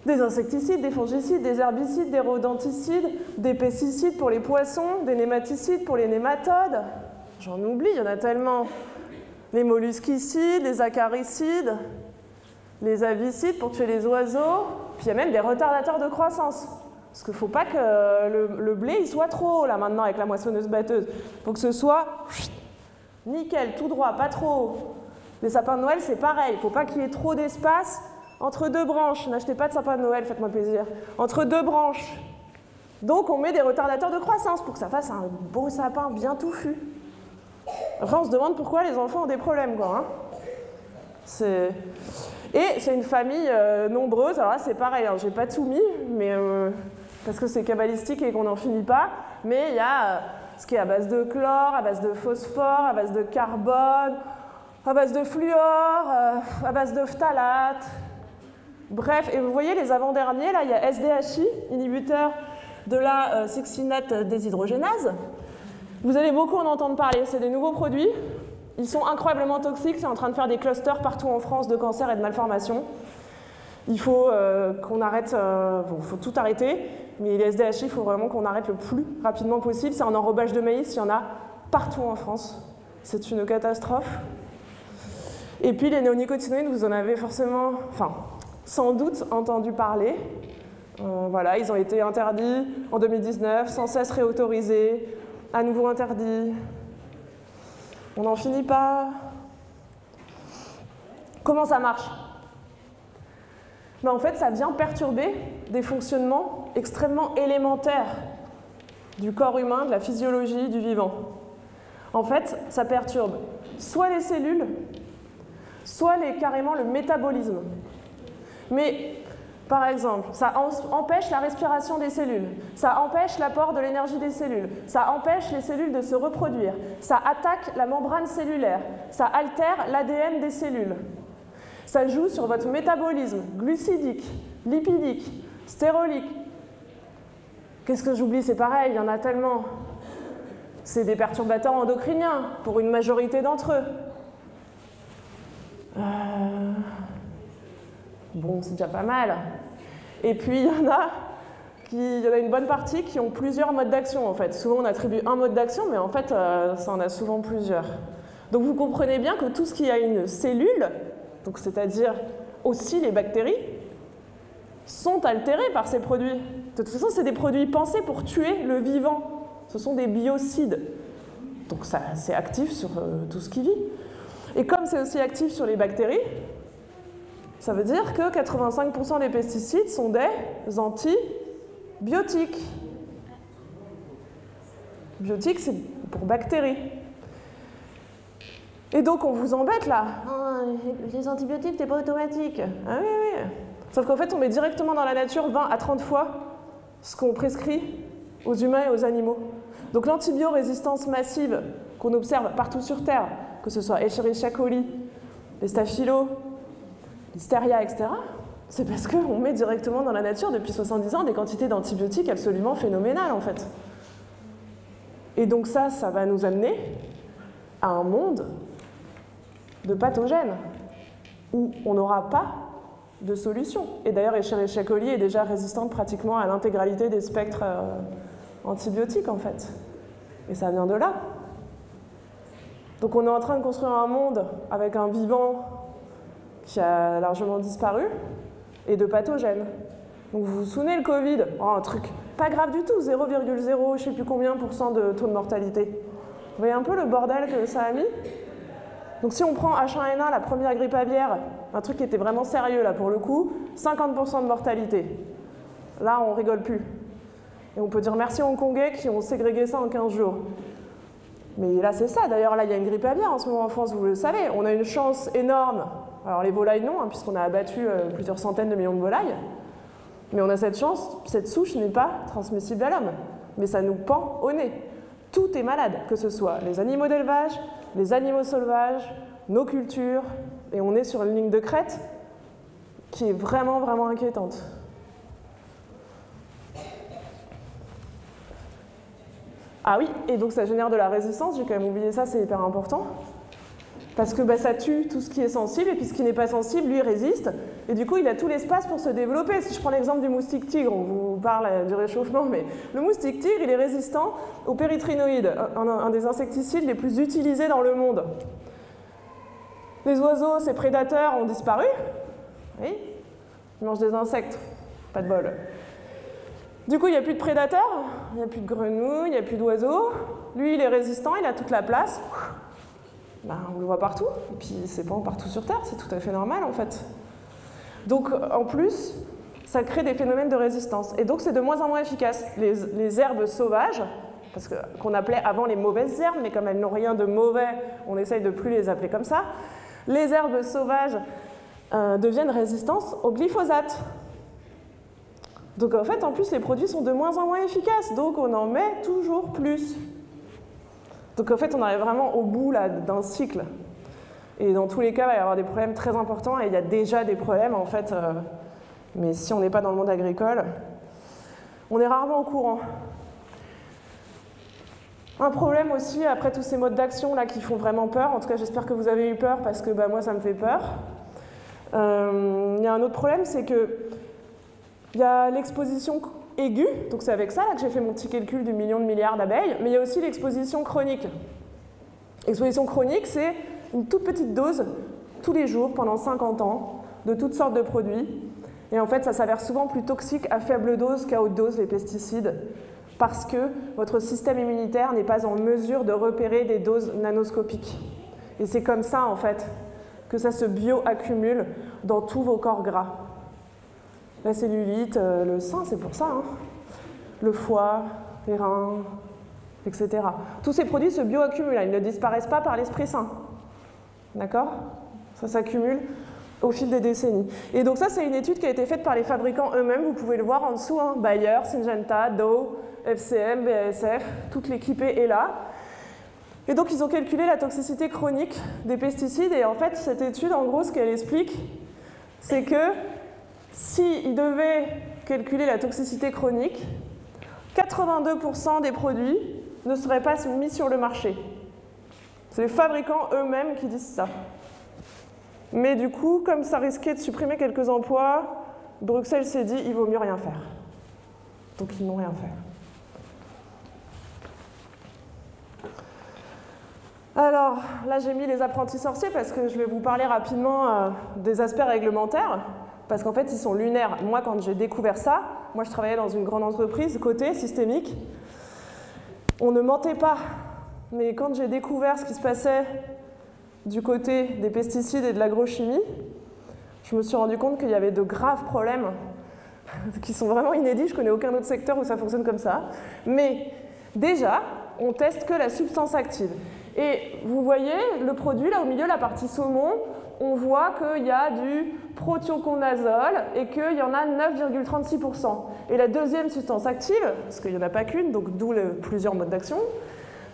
Des insecticides, des fongicides, des herbicides, des rodenticides, des pesticides pour les poissons, des nématicides pour les nématodes. J'en oublie, il y en a tellement. Les mollusquicides, les acaricides, les avicides pour tuer les oiseaux. Puis il y a même des retardateurs de croissance. Parce qu'il ne faut pas que le blé il soit trop haut là maintenant avec la moissonneuse-batteuse. Il faut que ce soit nickel, tout droit, pas trop haut. Les sapins de Noël, c'est pareil. Il ne faut pas qu'il y ait trop d'espace entre deux branches. N'achetez pas de sapin de Noël, faites-moi plaisir. Entre deux branches. Donc on met des retardateurs de croissance pour que ça fasse un beau sapin bien touffu. Après on se demande pourquoi les enfants ont des problèmes, quoi. Hein. Et c'est une famille nombreuse, alors là c'est pareil, hein, j'ai pas tout mis, mais, parce que c'est cabalistique et qu'on n'en finit pas, mais il y a ce qui est à base de chlore, à base de phosphore, à base de carbone, à base de fluor, à base de phtalate, bref, et vous voyez les avant-derniers, là il y a SDHI, inhibiteur de la succinate déshydrogénase. Vous allez beaucoup en entendre parler, c'est des nouveaux produits. Ils sont incroyablement toxiques, c'est en train de faire des clusters partout en France de cancers et de malformations. Il faut qu'on arrête, il faut tout arrêter, mais les SDHI, il faut vraiment qu'on arrête le plus rapidement possible. C'est en enrobage de maïs, il y en a partout en France. C'est une catastrophe. Et puis les néonicotinoïdes, vous en avez forcément, sans doute entendu parler. Voilà, ils ont été interdits en 2019, sans cesse réautorisés, à nouveau interdits. On n'en finit pas. Comment ça marche ? En fait, ça vient perturber des fonctionnements extrêmement élémentaires du corps humain, de la physiologie, du vivant. En fait, ça perturbe soit les cellules, soit carrément le métabolisme. Mais, par exemple, ça empêche la respiration des cellules, ça empêche l'apport de l'énergie des cellules, ça empêche les cellules de se reproduire, ça attaque la membrane cellulaire, ça altère l'ADN des cellules. Ça joue sur votre métabolisme glucidique, lipidique, stérolique. Qu'est-ce que j'oublie? C'est pareil, il y en a tellement. C'est des perturbateurs endocriniens, pour une majorité d'entre eux. Bon, c'est déjà pas mal. Et puis, il y en a une bonne partie qui ont plusieurs modes d'action, en fait. Souvent, on attribue un mode d'action, mais en fait, ça en a souvent plusieurs. Donc, vous comprenez bien que tout ce qui a une cellule, donc c'est-à-dire aussi les bactéries, sont altérés par ces produits. De toute façon, c'est des produits pensés pour tuer le vivant. Ce sont des biocides. Donc, c'est actif sur tout ce qui vit. Et comme c'est aussi actif sur les bactéries, ça veut dire que 85% des pesticides sont des antibiotiques. Biotiques, c'est pour bactéries. Et donc, on vous embête là. Les antibiotiques, c'est pas automatique. Ah oui, oui. Sauf qu'en fait, on met directement dans la nature 20 à 30 fois ce qu'on prescrit aux humains et aux animaux. Donc, l'antibiorésistance massive qu'on observe partout sur Terre, que ce soit Escherichia coli, les staphylos, l'hystéria, etc., c'est parce qu'on met directement dans la nature, depuis 70 ans, des quantités d'antibiotiques absolument phénoménales, en fait. Et donc ça va nous amener à un monde de pathogènes, où on n'aura pas de solution. Et d'ailleurs, Escherichia coli est déjà résistante pratiquement à l'intégralité des spectres antibiotiques, en fait. Et ça vient de là. Donc on est en train de construire un monde avec un vivant qui a largement disparu et de pathogènes. Donc vous vous souvenez, le Covid, un truc pas grave du tout, 0,0 je sais plus combien % de taux de mortalité. Vous voyez un peu le bordel que ça a mis? Donc si on prend H1N1, la première grippe aviaire, un truc qui était vraiment sérieux là pour le coup, 50% de mortalité. Là on rigole plus. Et on peut dire merci aux Hongkongais qui ont ségrégé ça en 15 jours. Mais là c'est ça, d'ailleurs là il y a une grippe aviaire en ce moment en France, vous le savez. On a une chance énorme, alors les volailles non, puisqu'on a abattu plusieurs centaines de millions de volailles. Mais on a cette chance, cette souche n'est pas transmissible à l'homme. Mais ça nous pend au nez. Tout est malade, que ce soit les animaux d'élevage, les animaux sauvages, nos cultures. Et on est sur une ligne de crête qui est vraiment, vraiment inquiétante. Ah oui, et donc ça génère de la résistance, j'ai quand même oublié ça, c'est hyper important. Parce que ça tue tout ce qui est sensible, et puis ce qui n'est pas sensible, lui, résiste. Et du coup, il a tout l'espace pour se développer. Si je prends l'exemple du moustique tigre, on vous parle du réchauffement, mais le moustique tigre, il est résistant aux pérytrinoïdes, un des insecticides les plus utilisés dans le monde. Les oiseaux, ces prédateurs, ont disparu. Oui, ils mangent des insectes, pas de bol. Du coup, il n'y a plus de prédateurs, il n'y a plus de grenouilles, il n'y a plus d'oiseaux. Lui, il est résistant, il a toute la place. On le voit partout, et puis c'est pas partout sur Terre, c'est tout à fait normal en fait. Donc en plus, ça crée des phénomènes de résistance. Et donc c'est de moins en moins efficace. Les herbes sauvages, qu'on appelait avant les mauvaises herbes, mais comme elles n'ont rien de mauvais, on essaye de plus les appeler comme ça, les herbes sauvages deviennent résistantes au glyphosate. Donc en fait, en plus, les produits sont de moins en moins efficaces, donc on en met toujours plus. Donc en fait, on arrive vraiment au bout d'un cycle. Et dans tous les cas, il va y avoir des problèmes très importants, et il y a déjà des problèmes, en fait. Mais si on n'est pas dans le monde agricole, on est rarement au courant. Un problème aussi, après tous ces modes d'action là qui font vraiment peur, en tout cas j'espère que vous avez eu peur, parce que moi ça me fait peur. Il y a un autre problème, c'est que il y a l'exposition aiguë, donc c'est avec ça là, que j'ai fait mon petit calcul du million de milliards d'abeilles, mais il y a aussi l'exposition chronique. L'exposition chronique, c'est une toute petite dose, tous les jours, pendant 50 ans, de toutes sortes de produits. Et en fait, ça s'avère souvent plus toxique à faible dose qu'à haute dose, les pesticides, parce que votre système immunitaire n'est pas en mesure de repérer des doses nanoscopiques. Et c'est comme ça, en fait, que ça se bioaccumule dans tous vos corps gras. La cellulite, le sein, c'est pour ça, hein. Le foie, les reins, etc. Tous ces produits se bioaccumulent, ils ne disparaissent pas par l'Esprit Saint. D'accord? Ça s'accumule au fil des décennies. Et donc ça, c'est une étude qui a été faite par les fabricants eux-mêmes, vous pouvez le voir en dessous, hein. Bayer, Syngenta, Dow, FCM, BASF, toute l'équipe est là. Et donc ils ont calculé la toxicité chronique des pesticides, et en fait, cette étude, en gros, ce qu'elle explique, c'est que s'ils devaient calculer la toxicité chronique, 82% des produits ne seraient pas mis sur le marché. C'est les fabricants eux-mêmes qui disent ça. Mais du coup, comme ça risquait de supprimer quelques emplois, Bruxelles s'est dit il vaut mieux rien faire. Donc ils n'ont rien fait. Alors, là j'ai mis les apprentis sorciers parce que je vais vous parler rapidement des aspects réglementaires, parce qu'en fait ils sont lunaires. Moi quand j'ai découvert ça, moi je travaillais dans une grande entreprise, côté systémique, on ne mentait pas, mais quand j'ai découvert ce qui se passait du côté des pesticides et de l'agrochimie, je me suis rendu compte qu'il y avait de graves problèmes qui sont vraiment inédits, je ne connais aucun autre secteur où ça fonctionne comme ça, mais déjà, on teste que la substance active. Et vous voyez le produit, là au milieu, la partie saumon, on voit qu'il y a du prothioconazole et qu'il y en a 9,36%. Et la deuxième substance active, parce qu'il n'y en a pas qu'une, donc d'où plusieurs modes d'action,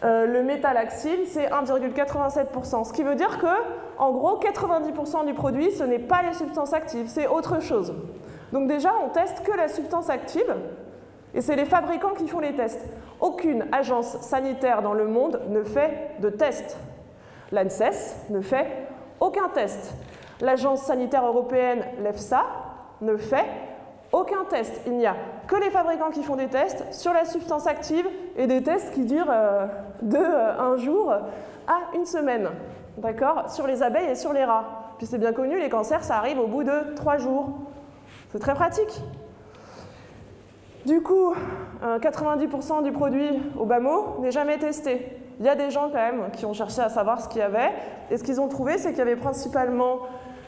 le métalaxyl, c'est 1,87%. Ce qui veut dire que, en gros, 90% du produit, ce n'est pas les substances actives, c'est autre chose. Donc déjà, on teste que la substance active, et c'est les fabricants qui font les tests. Aucune agence sanitaire dans le monde ne fait de tests. L'ANSES ne fait aucun test. L'agence sanitaire européenne, l'EFSA, ne fait aucun test. Il n'y a que les fabricants qui font des tests sur la substance active et des tests qui durent de un jour à une semaine. D'accord ? Sur les abeilles et sur les rats. Puis c'est bien connu, les cancers, ça arrive au bout de 3 jours. C'est très pratique. Du coup, 90% du produit au bas mot n'est jamais testé. Il y a des gens quand même qui ont cherché à savoir ce qu'il y avait, et ce qu'ils ont trouvé, c'est qu'il y avait principalement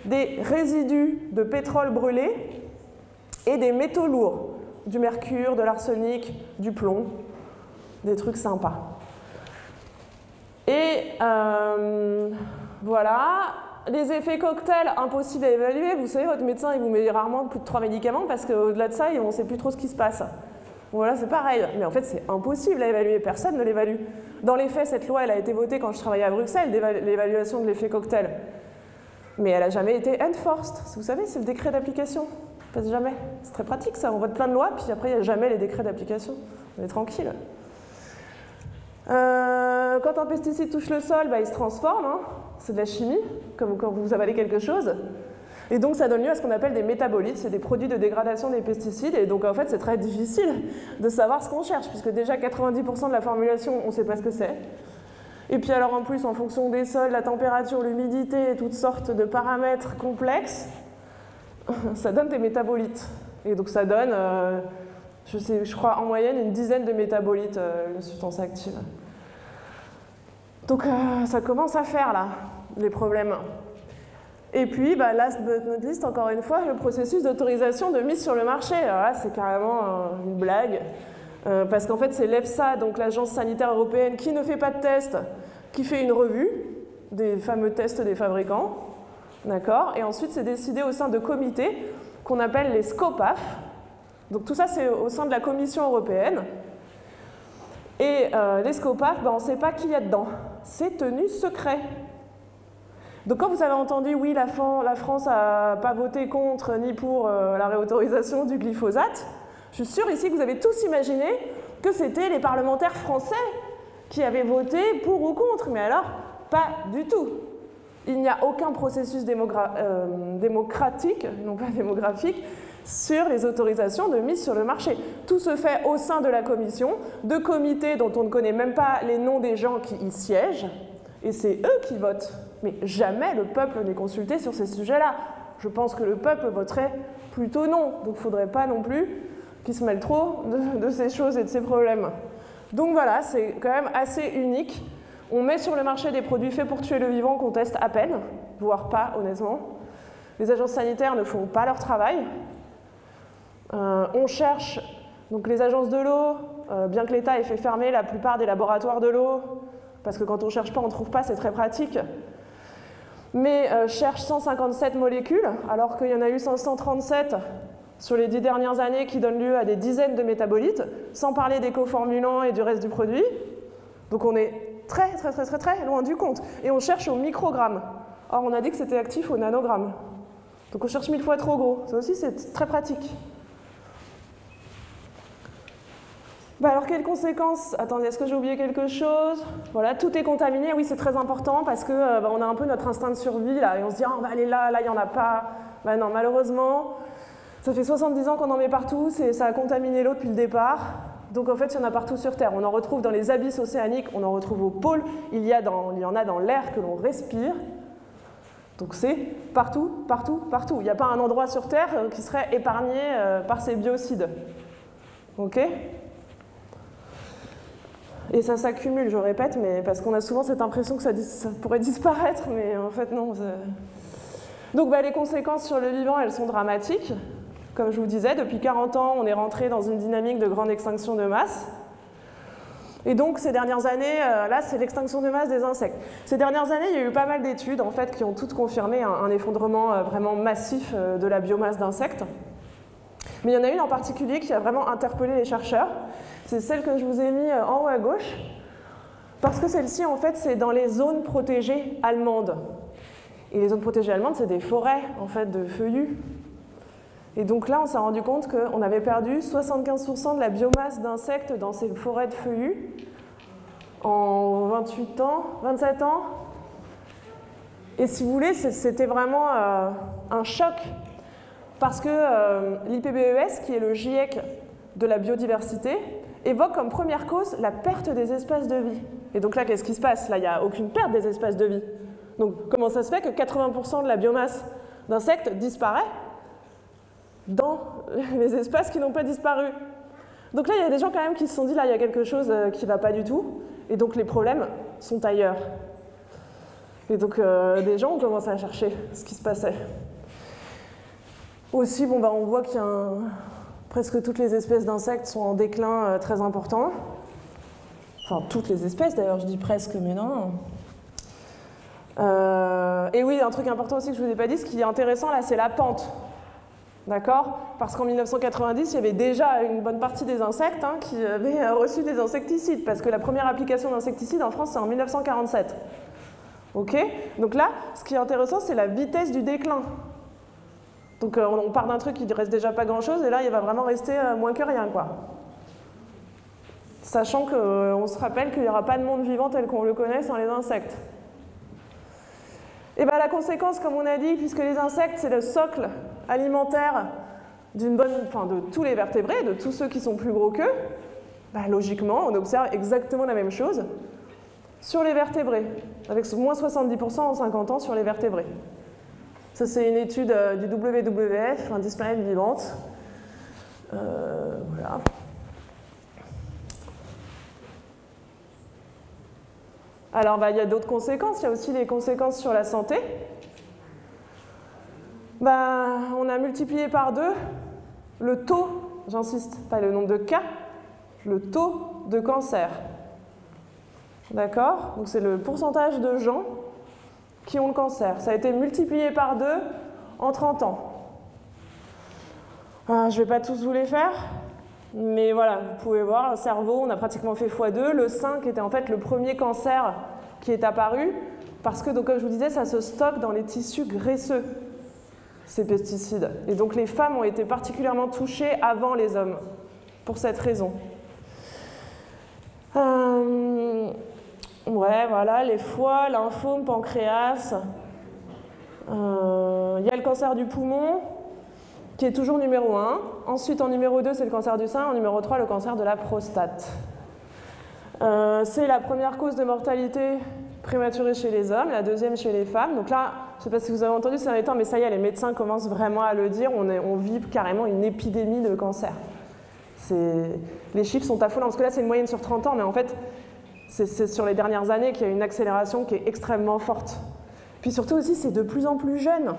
des résidus de pétrole brûlé et des métaux lourds, du mercure, de l'arsenic, du plomb, des trucs sympas. Et voilà. Les effets cocktails, impossibles à évaluer. Vous savez, votre médecin, il vous met rarement plus de 3 médicaments parce qu'au-delà de ça, on ne sait plus trop ce qui se passe. Voilà, c'est pareil. Mais en fait, c'est impossible à évaluer. Personne ne l'évalue. Dans les faits, cette loi, elle a été votée quand je travaillais à Bruxelles, l'évaluation de l'effet cocktail. Mais elle n'a jamais été enforced. Vous savez, c'est le décret d'application. Ça passe jamais. C'est très pratique, ça. On vote plein de lois, puis après, il n'y a jamais les décrets d'application. On est tranquille. Quand un pesticide touche le sol, il se transforme. C'est de la chimie, comme quand vous avalez quelque chose. Et donc ça donne lieu à ce qu'on appelle des métabolites, c'est des produits de dégradation des pesticides. Et donc en fait c'est très difficile de savoir ce qu'on cherche, puisque déjà 90% de la formulation, on ne sait pas ce que c'est. Et puis alors en plus, en fonction des sols, la température, l'humidité et toutes sortes de paramètres complexes, ça donne des métabolites. Et donc ça donne, je crois en moyenne, une dizaine de métabolites, une substance active. Donc ça commence à faire là, les problèmes. Et puis, last but not least, encore une fois, le processus d'autorisation de mise sur le marché. Alors là, c'est carrément une blague, parce qu'en fait, c'est l'EFSA, donc l'agence sanitaire européenne, qui ne fait pas de test, qui fait une revue des fameux tests des fabricants. D'accord ? Et ensuite, c'est décidé au sein de comités qu'on appelle les SCOPAF. Donc tout ça, c'est au sein de la Commission européenne. Et les SCOPAF, on ne sait pas qui il y a dedans. C'est tenu secret. Donc quand vous avez entendu, oui, la France n'a pas voté contre ni pour la réautorisation du glyphosate, je suis sûre ici que vous avez tous imaginé que c'était les parlementaires français qui avaient voté pour ou contre. Mais alors, pas du tout. Il n'y a aucun processus démocratique, non pas démographique, sur les autorisations de mise sur le marché. Tout se fait au sein de la commission, de comités dont on ne connaît même pas les noms des gens qui y siègent, et c'est eux qui votent. Mais jamais le peuple n'est consulté sur ces sujets-là. Je pense que le peuple voterait plutôt non, donc il ne faudrait pas non plus qu'il se mêle trop de ces choses et de ces problèmes. Donc voilà, c'est quand même assez unique. On met sur le marché des produits faits pour tuer le vivant qu'on teste à peine, voire pas, honnêtement. Les agences sanitaires ne font pas leur travail. On cherche, donc les agences de l'eau, bien que l'État ait fait fermer la plupart des laboratoires de l'eau, parce que quand on ne cherche pas, on ne trouve pas, c'est très pratique, mais cherche 157 molécules, alors qu'il y en a eu 537 sur les 10 dernières années qui donnent lieu à des dizaines de métabolites, sans parler des coformulants et du reste du produit. Donc on est très loin du compte. Et on cherche au microgramme. Or, on a dit que c'était actif au nanogramme. Donc on cherche 1000 fois trop gros. Ça aussi, c'est très pratique. Alors, quelles conséquences? Attendez, est-ce que j'ai oublié quelque chose? Voilà, tout est contaminé. Oui, c'est très important parce que on a un peu notre instinct de survie là, et on se dit, on va aller là, il n'y en a pas. Non, malheureusement, ça fait 70 ans qu'on en met partout, ça a contaminé l'eau depuis le départ. Donc en fait, il y en a partout sur Terre. On en retrouve dans les abysses océaniques, on en retrouve au pôle, il y en a dans l'air que l'on respire. Donc c'est partout, partout, partout. Il n'y a pas un endroit sur Terre qui serait épargné par ces biocides. Ok ? Et ça s'accumule, je répète, mais parce qu'on a souvent cette impression que ça pourrait disparaître, mais en fait non. Donc les conséquences sur le vivant, elles sont dramatiques. Comme je vous disais, depuis 40 ans, on est rentré dans une dynamique de grande extinction de masse. Et donc ces dernières années, là c'est l'extinction de masse des insectes. Ces dernières années, il y a eu pas mal d'études en fait, qui ont toutes confirmé un effondrement vraiment massif de la biomasse d'insectes. Mais il y en a une en particulier qui a vraiment interpellé les chercheurs. C'est celle que je vous ai mis en haut à gauche, parce que celle-ci, en fait, c'est dans les zones protégées allemandes. Et les zones protégées allemandes, c'est des forêts, en fait, de feuillus. Et donc là, on s'est rendu compte qu'on avait perdu 75% de la biomasse d'insectes dans ces forêts de feuillus en 28 ans, 27 ans. Et si vous voulez, c'était vraiment un choc, parce que l'IPBES, qui est le GIEC de la biodiversité, évoque comme première cause la perte des espaces de vie. Et donc là, qu'est-ce qui se passe? Là, il n'y a aucune perte des espaces de vie. Donc comment ça se fait que 80% de la biomasse d'insectes disparaît dans les espaces qui n'ont pas disparu? Donc là, il y a des gens quand même qui se sont dit, là, il y a quelque chose qui ne va pas du tout, et donc les problèmes sont ailleurs. Et donc des gens ont commencé à chercher ce qui se passait. Aussi, on voit qu'il y a presque toutes les espèces d'insectes sont en déclin très important. Enfin, toutes les espèces d'ailleurs, je dis presque, mais non. Et oui, un truc important aussi que je ne vous ai pas dit, ce qui est intéressant là, c'est la pente. D'accord? Parce qu'en 1990, il y avait déjà une bonne partie des insectes qui avaient reçu des insecticides, parce que la première application d'insecticides en France, c'est en 1947. Ok? Donc là, ce qui est intéressant, c'est la vitesse du déclin. Donc on part d'un truc qui ne reste déjà pas grand-chose, et là, il va vraiment rester moins que rien, quoi. Sachant qu'on se rappelle qu'il n'y aura pas de monde vivant tel qu'on le connaît sans les insectes. Et la conséquence, comme on a dit, puisque les insectes, c'est le socle alimentaire de tous les vertébrés, de tous ceux qui sont plus gros qu'eux, logiquement, on observe exactement la même chose sur les vertébrés, avec moins 70% en 50 ans sur les vertébrés. Ça, c'est une étude du WWF, 10 planètes vivantes. Voilà. Alors, il y a d'autres conséquences. Il y a aussi les conséquences sur la santé. On a multiplié par 2 le taux, j'insiste, pas le nombre de cas, le taux de cancer. D'accord? Donc, c'est le pourcentage de gens qui ont le cancer. Ça a été multiplié par 2 en 30 ans. Je ne vais pas tous vous les faire, mais voilà, vous pouvez voir, le cerveau, on a pratiquement fait x2. Le sein, qui était en fait le premier cancer qui est apparu, parce que, donc, comme je vous disais, ça se stocke dans les tissus graisseux, ces pesticides. Et donc les femmes ont été particulièrement touchées avant les hommes, pour cette raison. Ouais, voilà, les foies, lymphome, pancréas. Il y a le cancer du poumon, qui est toujours numéro 1. Ensuite, en numéro 2, c'est le cancer du sein. En numéro 3, le cancer de la prostate. C'est la première cause de mortalité prématurée chez les hommes, la deuxième chez les femmes. Donc là, je ne sais pas si vous avez entendu ces derniers temps, mais ça y est, les médecins commencent vraiment à le dire. On vit carrément une épidémie de cancer. Les chiffres sont affolants, parce que là, c'est une moyenne sur 30 ans, mais en fait, c'est sur les dernières années qu'il y a une accélération qui est extrêmement forte. Puis surtout aussi, c'est de plus en plus jeune.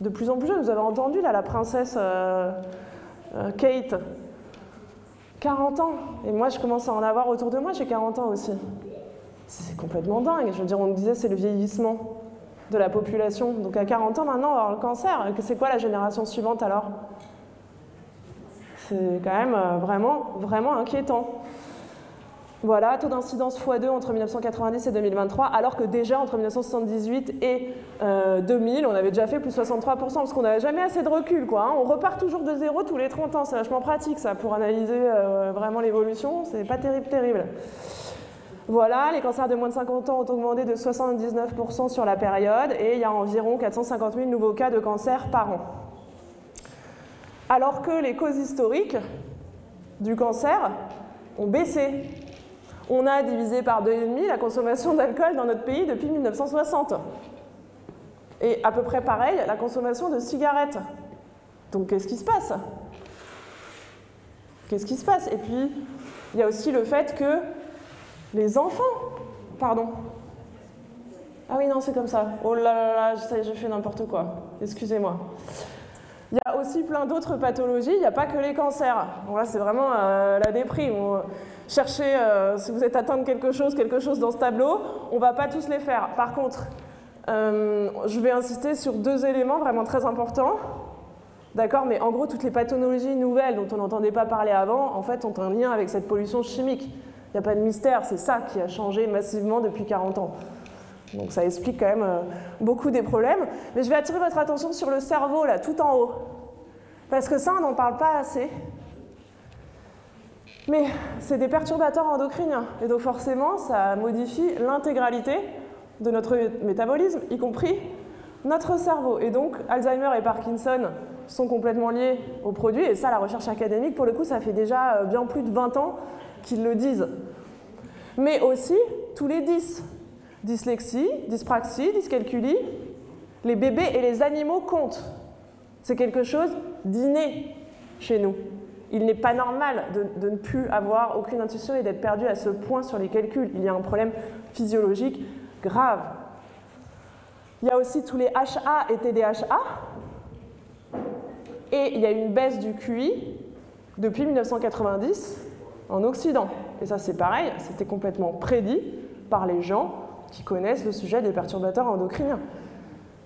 De plus en plus jeune. Vous avez entendu, là, la princesse Kate, 40 ans. Et moi, je commence à en avoir autour de moi, j'ai 40 ans aussi. C'est complètement dingue. Je veux dire, on nous disait, c'est le vieillissement de la population. Donc à 40 ans, maintenant, on va avoir le cancer. C'est quoi la génération suivante, alors? C'est quand même vraiment, vraiment inquiétant. Voilà, taux d'incidence x2 entre 1990 et 2023, alors que déjà entre 1978 et 2000, on avait déjà fait plus 63%, parce qu'on n'avait jamais assez de recul, quoi, hein. On repart toujours de zéro tous les 30 ans, c'est vachement pratique ça, pour analyser vraiment l'évolution, c'est pas terrible. Voilà, les cancers de moins de 50 ans ont augmenté de 79% sur la période, et il y a environ 450 000 nouveaux cas de cancer par an. Alors que les causes historiques du cancer ont baissé. On a divisé par 2,5 la consommation d'alcool dans notre pays depuis 1960. Et à peu près pareil, la consommation de cigarettes. Donc qu'est-ce qui se passe? Qu'est-ce qui se passe? Et puis, il y a aussi le fait que les enfants... Pardon. Ah oui, non, c'est comme ça. Oh là là là, ça y est, j'ai fait n'importe quoi. Excusez-moi. Il y a aussi plein d'autres pathologies, il n'y a pas que les cancers. Bon, là, c'est vraiment la déprime. Cherchez, si vous êtes atteint de quelque chose dans ce tableau, on ne va pas tous les faire. Par contre, je vais insister sur 2 éléments vraiment très importants. D'accord, mais en gros, toutes les pathologies nouvelles dont on n'entendait pas parler avant, en fait, ont un lien avec cette pollution chimique. Il n'y a pas de mystère, c'est ça qui a changé massivement depuis 40 ans. Donc ça explique quand même beaucoup des problèmes. Mais je vais attirer votre attention sur le cerveau, là, tout en haut. Parce que ça, on n'en parle pas assez. Mais c'est des perturbateurs endocriniens. Et donc forcément, ça modifie l'intégralité de notre métabolisme, y compris notre cerveau. Et donc, Alzheimer et Parkinson sont complètement liés aux produits. Et ça, la recherche académique, pour le coup, ça fait déjà bien plus de 20 ans qu'ils le disent. Mais aussi, tous les 10. Dyslexie, dyspraxie, dyscalculie, les bébés et les animaux comptent. C'est quelque chose d'inné chez nous. Il n'est pas normal de ne plus avoir aucune intuition et d'être perdu à ce point sur les calculs. Il y a un problème physiologique grave. Il y a aussi tous les HA et TDHA. Et il y a une baisse du QI depuis 1990 en Occident. Et ça, c'est pareil, c'était complètement prédit par les gens qui connaissent le sujet des perturbateurs endocriniens.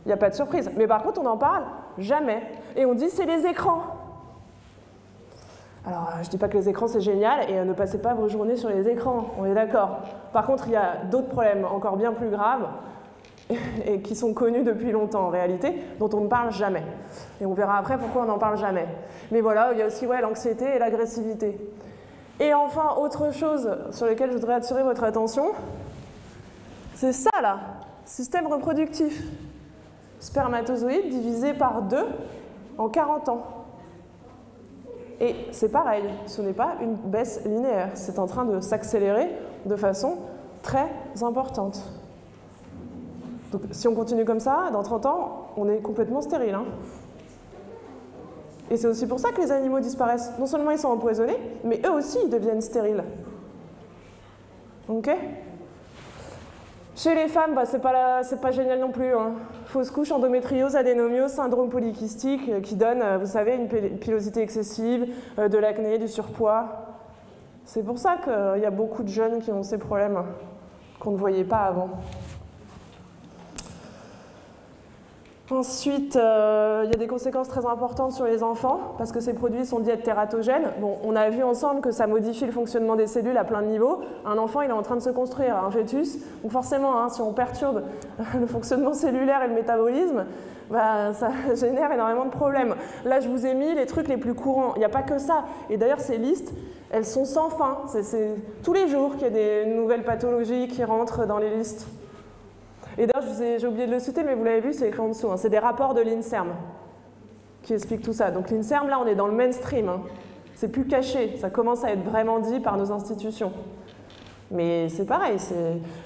Il n'y a pas de surprise. Mais par contre, on n'en parle jamais. Et on dit c'est les écrans. Alors, je ne dis pas que les écrans, c'est génial, et ne passez pas vos journées sur les écrans, on est d'accord. Par contre, il y a d'autres problèmes encore bien plus graves, et qui sont connus depuis longtemps en réalité, dont on ne parle jamais. Et on verra après pourquoi on n'en parle jamais. Mais voilà, il y a aussi l'anxiété et l'agressivité. Et enfin, autre chose sur laquelle je voudrais attirer votre attention, c'est ça là, système reproductif. Spermatozoïdes divisé par 2 en 40 ans. Et c'est pareil, ce n'est pas une baisse linéaire, c'est en train de s'accélérer de façon très importante. Donc si on continue comme ça, dans 30 ans, on est complètement stérile, hein. Et c'est aussi pour ça que les animaux disparaissent. Non seulement ils sont empoisonnés, mais eux aussi ils deviennent stériles. Ok ? Chez les femmes, c'est pas génial non plus, hein. Fausse couche, endométriose, adénomiose, syndrome polykystique qui donne, vous savez, une pilosité excessive, de l'acné, du surpoids. C'est pour ça qu'il y a beaucoup de jeunes qui ont ces problèmes qu'on ne voyait pas avant. Ensuite, il y a des conséquences très importantes sur les enfants, parce que ces produits sont dits être tératogènes. Bon, on a vu ensemble que ça modifie le fonctionnement des cellules à plein de niveaux. Un enfant, il est en train de se construire, un fœtus. Donc forcément, hein, si on perturbe le fonctionnement cellulaire et le métabolisme, ça génère énormément de problèmes. Là, je vous ai mis les trucs les plus courants. Il n'y a pas que ça. Et d'ailleurs, ces listes, elles sont sans fin. C'est tous les jours qu'il y a des nouvelles pathologies qui rentrent dans les listes. Et d'ailleurs, j'ai oublié de le citer, mais vous l'avez vu, c'est écrit en dessous. Hein. C'est des rapports de l'INSERM qui expliquent tout ça. Donc l'INSERM, là, on est dans le mainstream. Hein. C'est plus caché. Ça commence à être vraiment dit par nos institutions. Mais c'est pareil.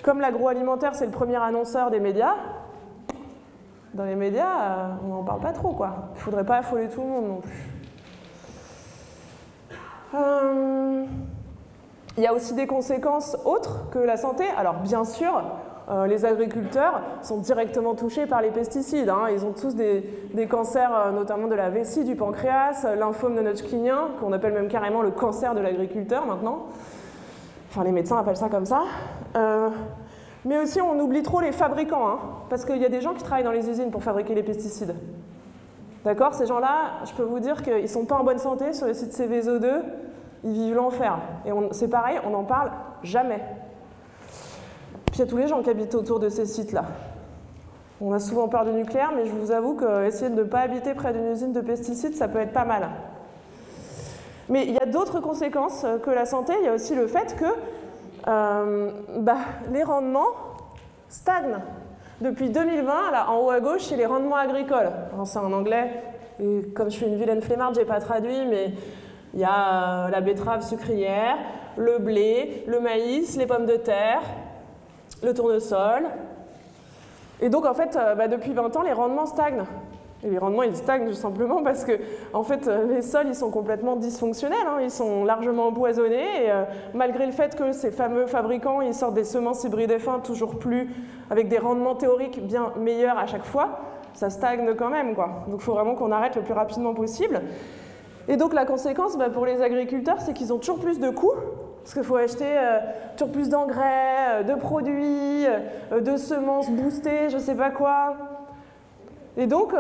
Comme l'agroalimentaire, c'est le premier annonceur des médias. Dans les médias, on n'en parle pas trop, quoi. Il ne faudrait pas affoler tout le monde non plus. Il y a aussi des conséquences autres que la santé. Alors, bien sûr, les agriculteurs sont directement touchés par les pesticides. Hein. Ils ont tous des cancers, notamment de la vessie, du pancréas, lymphome de Hodgkinien, qu'on appelle même carrément le cancer de l'agriculteur maintenant. Enfin, les médecins appellent ça comme ça. Mais aussi, on oublie trop les fabricants, hein, parce qu'il y a des gens qui travaillent dans les usines pour fabriquer les pesticides. D'accord ? Ces gens-là, je peux vous dire qu'ils ne sont pas en bonne santé sur le site Céveso 2, ils vivent l'enfer. Et c'est pareil, on n'en parle jamais. Puis il y a tous les gens qui habitent autour de ces sites-là. On a souvent peur du nucléaire, mais je vous avoue qu'essayer de ne pas habiter près d'une usine de pesticides, ça peut être pas mal. Mais il y a d'autres conséquences que la santé. Il y a aussi le fait que les rendements stagnent. Depuis 2020, là, en haut à gauche, c'est les rendements agricoles. Alors, c'est en anglais, et comme je suis une vilaine flemmarde, je n'ai pas traduit, mais il y a la betterave sucrière, le blé, le maïs, les pommes de terre, le tournesol. Et donc, en fait, depuis 20 ans, les rendements stagnent. Et les rendements, ils stagnent tout simplement parce que, en fait, les sols, ils sont complètement dysfonctionnels, hein, ils sont largement empoisonnés, et malgré le fait que ces fameux fabricants, ils sortent des semences hybrides F1 toujours plus, avec des rendements théoriques bien meilleurs à chaque fois, ça stagne quand même, quoi. Donc, il faut vraiment qu'on arrête le plus rapidement possible. Et donc, la conséquence, pour les agriculteurs, c'est qu'ils ont toujours plus de coûts, parce qu'il faut acheter toujours plus d'engrais, de produits, de semences boostées, je sais pas quoi. Et donc,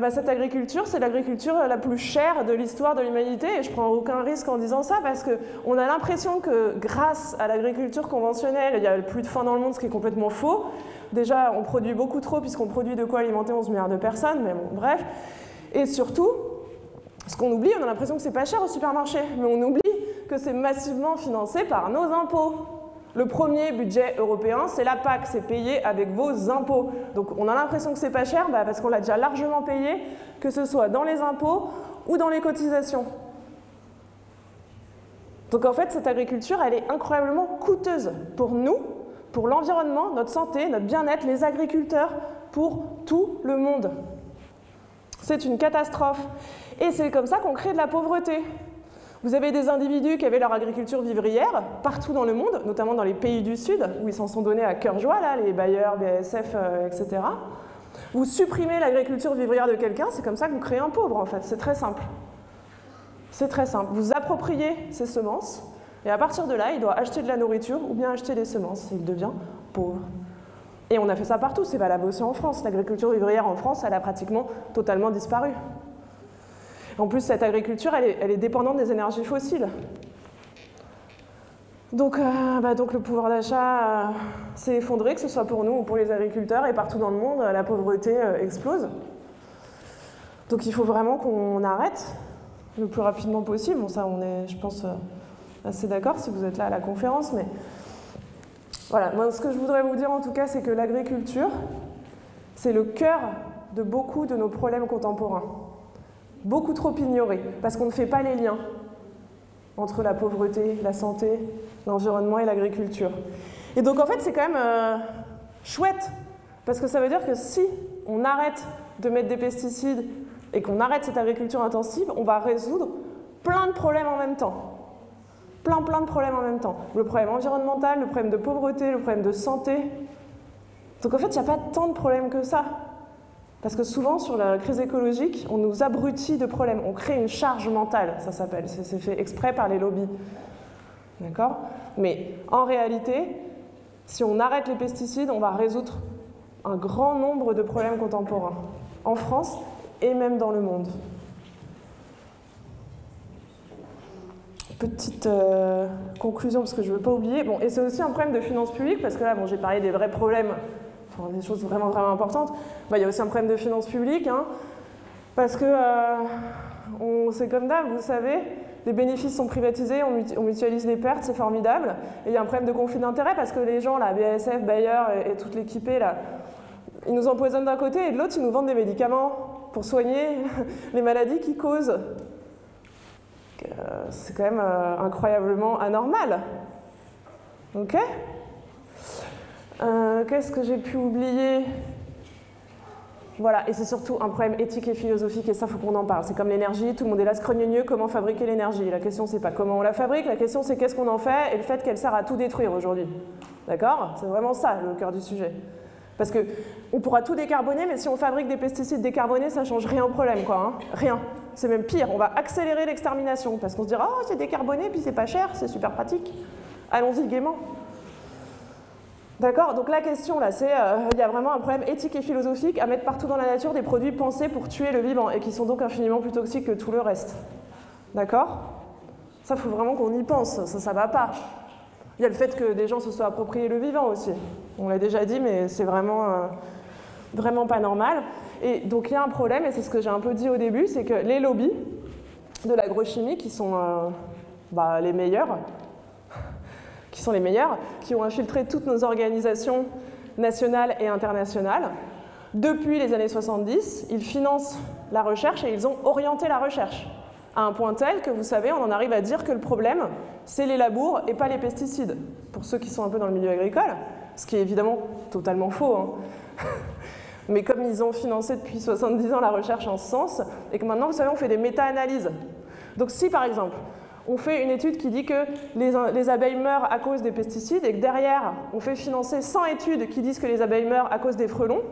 cette agriculture, c'est l'agriculture la plus chère de l'histoire de l'humanité, et je ne prends aucun risque en disant ça, parce qu'on a l'impression que grâce à l'agriculture conventionnelle, il n'y a plus de faim dans le monde, ce qui est complètement faux. Déjà, on produit beaucoup trop, puisqu'on produit de quoi alimenter 11 milliards de personnes, mais bon, bref. Et surtout, ce qu'on oublie, on a l'impression que c'est pas cher au supermarché, mais on oublie que c'est massivement financé par nos impôts. Le premier budget européen, c'est la PAC, c'est payé avec vos impôts. Donc on a l'impression que c'est pas cher, parce qu'on l'a déjà largement payé, que ce soit dans les impôts ou dans les cotisations. Donc en fait, cette agriculture, elle est incroyablement coûteuse pour nous, pour l'environnement, notre santé, notre bien-être, les agriculteurs, pour tout le monde. C'est une catastrophe. Et c'est comme ça qu'on crée de la pauvreté. Vous avez des individus qui avaient leur agriculture vivrière partout dans le monde, notamment dans les pays du Sud, où ils s'en sont donnés à cœur joie, là, les Bayer, BASF, etc. Vous supprimez l'agriculture vivrière de quelqu'un, c'est comme ça que vous créez un pauvre, en fait. C'est très simple. C'est très simple. Vous appropriez ses semences, et à partir de là, il doit acheter de la nourriture ou bien acheter des semences, et il devient pauvre. Et on a fait ça partout, c'est valable aussi en France. L'agriculture vivrière en France, elle a pratiquement totalement disparu. En plus, cette agriculture, elle est dépendante des énergies fossiles. Donc le pouvoir d'achat s'est effondré, que ce soit pour nous ou pour les agriculteurs, et partout dans le monde, la pauvreté explose. Donc il faut vraiment qu'on arrête le plus rapidement possible. Bon, ça, on est, je pense, assez d'accord si vous êtes là à la conférence, mais voilà. Moi, ce que je voudrais vous dire, en tout cas, c'est que l'agriculture, c'est le cœur de beaucoup de nos problèmes contemporains. Beaucoup trop ignoré, parce qu'on ne fait pas les liens entre la pauvreté, la santé, l'environnement et l'agriculture. Et donc en fait c'est quand même chouette, parce que ça veut dire que si on arrête de mettre des pesticides et qu'on arrête cette agriculture intensive, on va résoudre plein de problèmes en même temps. Plein de problèmes en même temps. Le problème environnemental, le problème de pauvreté, le problème de santé. Donc en fait il n'y a pas tant de problèmes que ça. Parce que souvent, sur la crise écologique, on nous abrutit de problèmes. On crée une charge mentale, ça s'appelle. C'est fait exprès par les lobbies. D'accord ? Mais en réalité, si on arrête les pesticides, on va résoudre un grand nombre de problèmes contemporains. En France et même dans le monde. Petite conclusion, parce que je ne veux pas oublier. Bon, et c'est aussi un problème de finances publiques, parce que là, j'ai parlé des vrais problèmes, des choses vraiment importantes. Il y a aussi un problème de finances publiques, hein, parce que c'est comme d'hab, vous savez, les bénéfices sont privatisés, on mutualise les pertes, c'est formidable. Et il y a un problème de conflit d'intérêts, parce que les gens, là, BASF, Bayer et toute l'équipée, là, ils nous empoisonnent d'un côté, et de l'autre, ils nous vendent des médicaments pour soigner les maladies qu'ils causent. C'est quand même incroyablement anormal. Ok ? Qu'est-ce que j'ai pu oublier ? Voilà, et c'est surtout un problème éthique et philosophique, et ça, il faut qu'on en parle. C'est comme l'énergie, tout le monde est là scrogneux, comment fabriquer l'énergie. La question, c'est pas comment on la fabrique, la question, c'est qu'est-ce qu'on en fait, et le fait qu'elle sert à tout détruire aujourd'hui. D'accord ? C'est vraiment ça, le cœur du sujet. Parce qu'on pourra tout décarboner, mais si on fabrique des pesticides décarbonés, ça ne change rien au problème, quoi. Hein. Rien. C'est même pire, on va accélérer l'extermination, parce qu'on se dira « Oh, c'est décarboné, puis c'est pas cher, c'est super pratique. Allons-y gaiement. » D'accord ? Donc la question, là, c'est il y a vraiment un problème éthique et philosophique à mettre partout dans la nature des produits pensés pour tuer le vivant, et qui sont donc infiniment plus toxiques que tout le reste. D'accord ? Ça, il faut vraiment qu'on y pense, ça va pas. Il y a le fait que des gens se soient appropriés le vivant aussi. On l'a déjà dit, mais c'est vraiment pas normal. Et donc il y a un problème, et c'est ce que j'ai un peu dit au début, c'est que les lobbies de l'agrochimie, qui sont les meilleurs, qui ont infiltré toutes nos organisations nationales et internationales, depuis les années 70, ils financent la recherche et ils ont orienté la recherche à un point tel que, vous savez, on en arrive à dire que le problème, c'est les labours et pas les pesticides, pour ceux qui sont un peu dans le milieu agricole, ce qui est évidemment totalement faux, hein. Mais comme ils ont financé depuis 70 ans la recherche en ce sens, et que maintenant, vous savez, on fait des méta-analyses. Donc si, par exemple, on fait une étude qui dit que les abeilles meurent à cause des pesticides, et que derrière, on fait financer 100 études qui disent que les abeilles meurent à cause des frelons,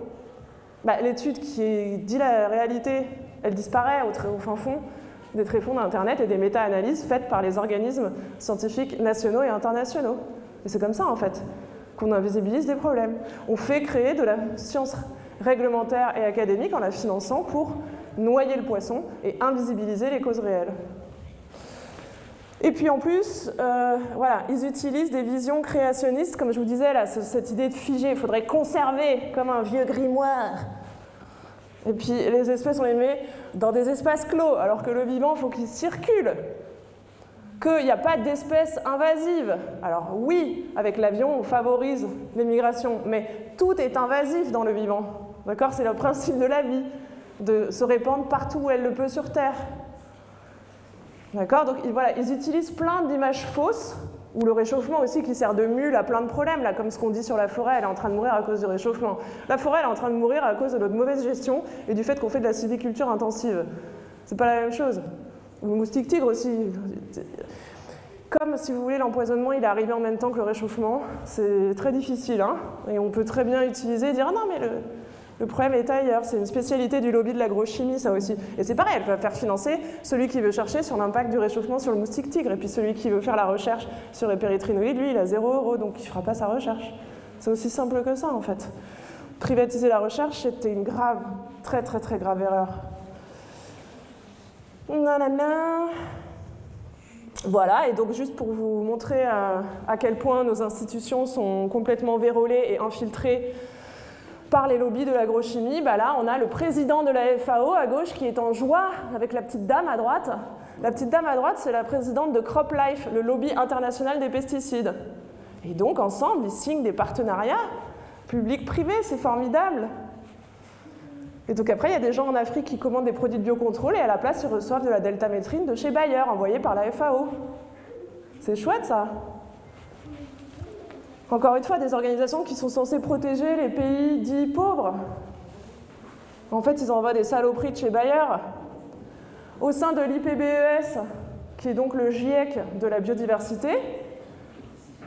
l'étude qui dit la réalité, elle disparaît au fin fond des tréfonds d'Internet et des méta-analyses faites par les organismes scientifiques nationaux et internationaux. Et c'est comme ça, en fait, qu'on invisibilise des problèmes. On fait créer de la science réglementaire et académique en la finançant pour noyer le poisson et invisibiliser les causes réelles. Et puis en plus, ils utilisent des visions créationnistes, comme je vous disais, là, cette idée de figer, il faudrait conserver comme un vieux grimoire. Et puis les espèces, on les met dans des espaces clos, alors que le vivant, il faut qu'il circule. Qu'il n'y a pas d'espèces invasives. Alors oui, avec l'avion, on favorise les migrations, mais tout est invasif dans le vivant. D'accord ? C'est le principe de la vie, de se répandre partout où elle le peut sur Terre. D'accord ? Donc voilà, ils utilisent plein d'images fausses, ou le réchauffement aussi qui sert de mule à plein de problèmes, là, comme ce qu'on dit sur la forêt, elle est en train de mourir à cause du réchauffement. La forêt, elle est en train de mourir à cause de notre mauvaise gestion et du fait qu'on fait de la sylviculture intensive. C'est pas la même chose. Ou le moustique tigre aussi. Comme, si vous voulez, l'empoisonnement, il est arrivé en même temps que le réchauffement, c'est très difficile, hein, et on peut très bien utiliser et dire « Ah non, mais le problème est ailleurs », c'est une spécialité du lobby de l'agrochimie, ça aussi. Et c'est pareil, elle peut faire financer celui qui veut chercher sur l'impact du réchauffement sur le moustique tigre, et puis celui qui veut faire la recherche sur les péritrinoïdes, lui, il a 0 €, donc il ne fera pas sa recherche. C'est aussi simple que ça, en fait. Privatiser la recherche, c'était une grave, très très très grave erreur. Nanana. Voilà, et donc juste pour vous montrer à quel point nos institutions sont complètement vérolées et infiltrées par les lobbies de l'agrochimie, là on a le président de la FAO à gauche qui est en joie avec la petite dame à droite. La petite dame à droite, c'est la présidente de CropLife, le lobby international des pesticides. Et donc ensemble, ils signent des partenariats public-privé, c'est formidable. Et donc après, il y a des gens en Afrique qui commandent des produits de biocontrôle et à la place, ils reçoivent de la deltamétrine de chez Bayer, envoyée par la FAO. C'est chouette, ça. Encore une fois, des organisations qui sont censées protéger les pays dits pauvres. En fait, ils envoient des saloperies de chez Bayer. Au sein de l'IPBES, qui est donc le GIEC de la biodiversité,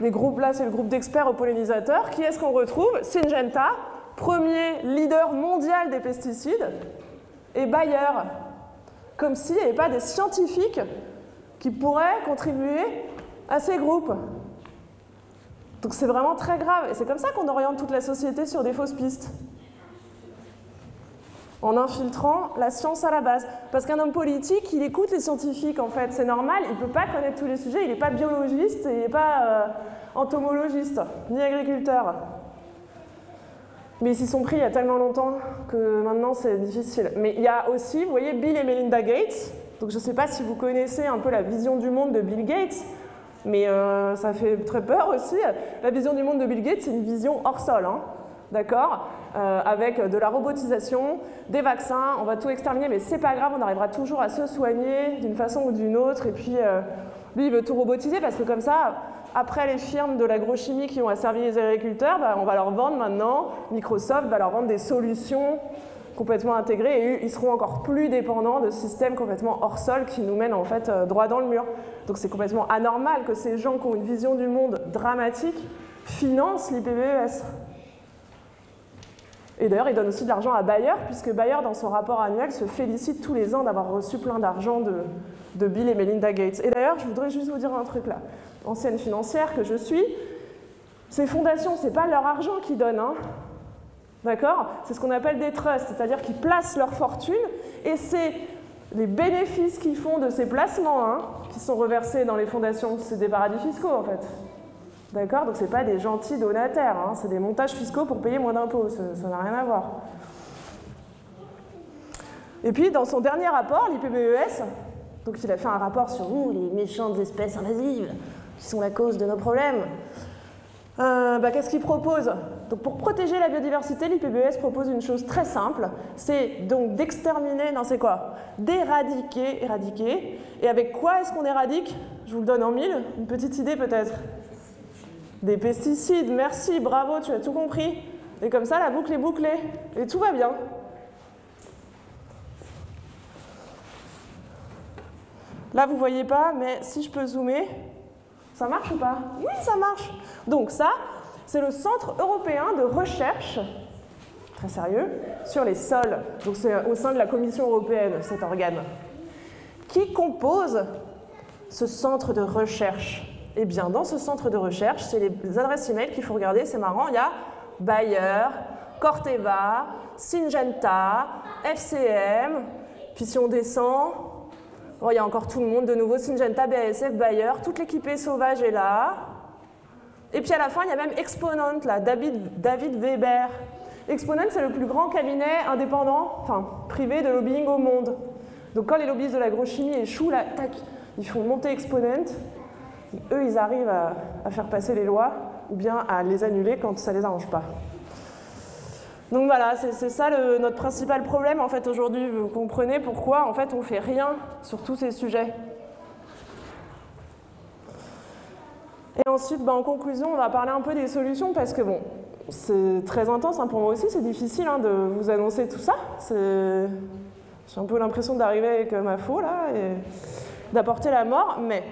les groupes là, c'est le groupe d'experts aux pollinisateurs. Qui est-ce qu'on retrouve ? Syngenta, premier leader mondial des pesticides, et Bayer. Comme s'il n'y avait pas des scientifiques qui pourraient contribuer à ces groupes. Donc c'est vraiment très grave. Et c'est comme ça qu'on oriente toute la société sur des fausses pistes. En infiltrant la science à la base. Parce qu'un homme politique, il écoute les scientifiques, en fait. C'est normal, il ne peut pas connaître tous les sujets. Il n'est pas biologiste, il n'est pas entomologiste, ni agriculteur. Mais ils s'y sont pris il y a tellement longtemps que maintenant c'est difficile. Mais il y a aussi, vous voyez, Bill et Melinda Gates. Donc je ne sais pas si vous connaissez un peu la vision du monde de Bill Gates, mais ça fait très peur aussi. La vision du monde de Bill Gates, c'est une vision hors sol, hein, d'accord, avec de la robotisation, des vaccins, on va tout exterminer, mais c'est pas grave, on arrivera toujours à se soigner d'une façon ou d'une autre. Et puis lui, il veut tout robotiser parce que comme ça, après les firmes de l'agrochimie qui ont asservi les agriculteurs, on va leur vendre maintenant, Microsoft va leur vendre des solutions complètement intégrées et ils seront encore plus dépendants de systèmes complètement hors sol qui nous mènent en fait droit dans le mur. Donc c'est complètement anormal que ces gens qui ont une vision du monde dramatique financent l'IPBES. Et d'ailleurs, ils donnent aussi de l'argent à Bayer, puisque Bayer, dans son rapport annuel, se félicite tous les ans d'avoir reçu plein d'argent de Bill et Melinda Gates. Et d'ailleurs, je voudrais juste vous dire un truc là. Ancienne financière que je suis, ces fondations, ce n'est pas leur argent qu'ils donnent, hein. D'accord ? C'est ce qu'on appelle des trusts, c'est-à-dire qu'ils placent leur fortune, et c'est les bénéfices qu'ils font de ces placements, hein, qui sont reversés dans les fondations. C'est des paradis fiscaux, en fait. D'accord? Donc, ce n'est pas des gentils donataires, hein, c'est des montages fiscaux pour payer moins d'impôts, ça n'a rien à voir. Et puis, dans son dernier rapport, l'IPBES, donc il a fait un rapport sur nous, les méchantes espèces invasives, qui sont la cause de nos problèmes. Qu'est-ce qu'il propose? Donc pour protéger la biodiversité, l'IPBES propose une chose très simple, c'est donc d'exterminer, non c'est quoi? D'éradiquer, éradiquer. Et avec quoi est-ce qu'on éradique? Je vous le donne en mille, une petite idée peut-être. Des pesticides, merci, bravo, tu as tout compris. Et comme ça, la boucle est bouclée, et tout va bien. Là, vous ne voyez pas, mais si je peux zoomer, ça marche ou pas? Oui, ça marche. Donc ça, c'est le Centre européen de recherche, très sérieux, sur les sols. Donc c'est au sein de la Commission européenne, cet organe. Qui compose ce centre de recherche? Eh bien, dans ce centre de recherche, c'est les adresses email qu'il faut regarder, c'est marrant, il y a Bayer, Corteva, Syngenta, FCM, puis si on descend, oh, il y a encore tout le monde, de nouveau, Syngenta, BASF, Bayer, toute l'équipe sauvage est là. Et puis à la fin, il y a même Exponent, là, David Weber. Exponent, c'est le plus grand cabinet indépendant, enfin privé de lobbying au monde. Donc quand les lobbyistes de l'agrochimie échouent, là, tac, ils font monter Exponent. Et eux, ils arrivent à faire passer les lois ou bien à les annuler quand ça ne les arrange pas. Donc voilà, c'est ça notre principal problème en fait aujourd'hui. Vous comprenez pourquoi en fait on ne fait rien sur tous ces sujets. Et ensuite, en conclusion, on va parler un peu des solutions parce que bon, c'est très intense hein, pour moi aussi, c'est difficile hein, de vous annoncer tout ça. J'ai un peu l'impression d'arriver avec ma faux là et d'apporter la mort, mais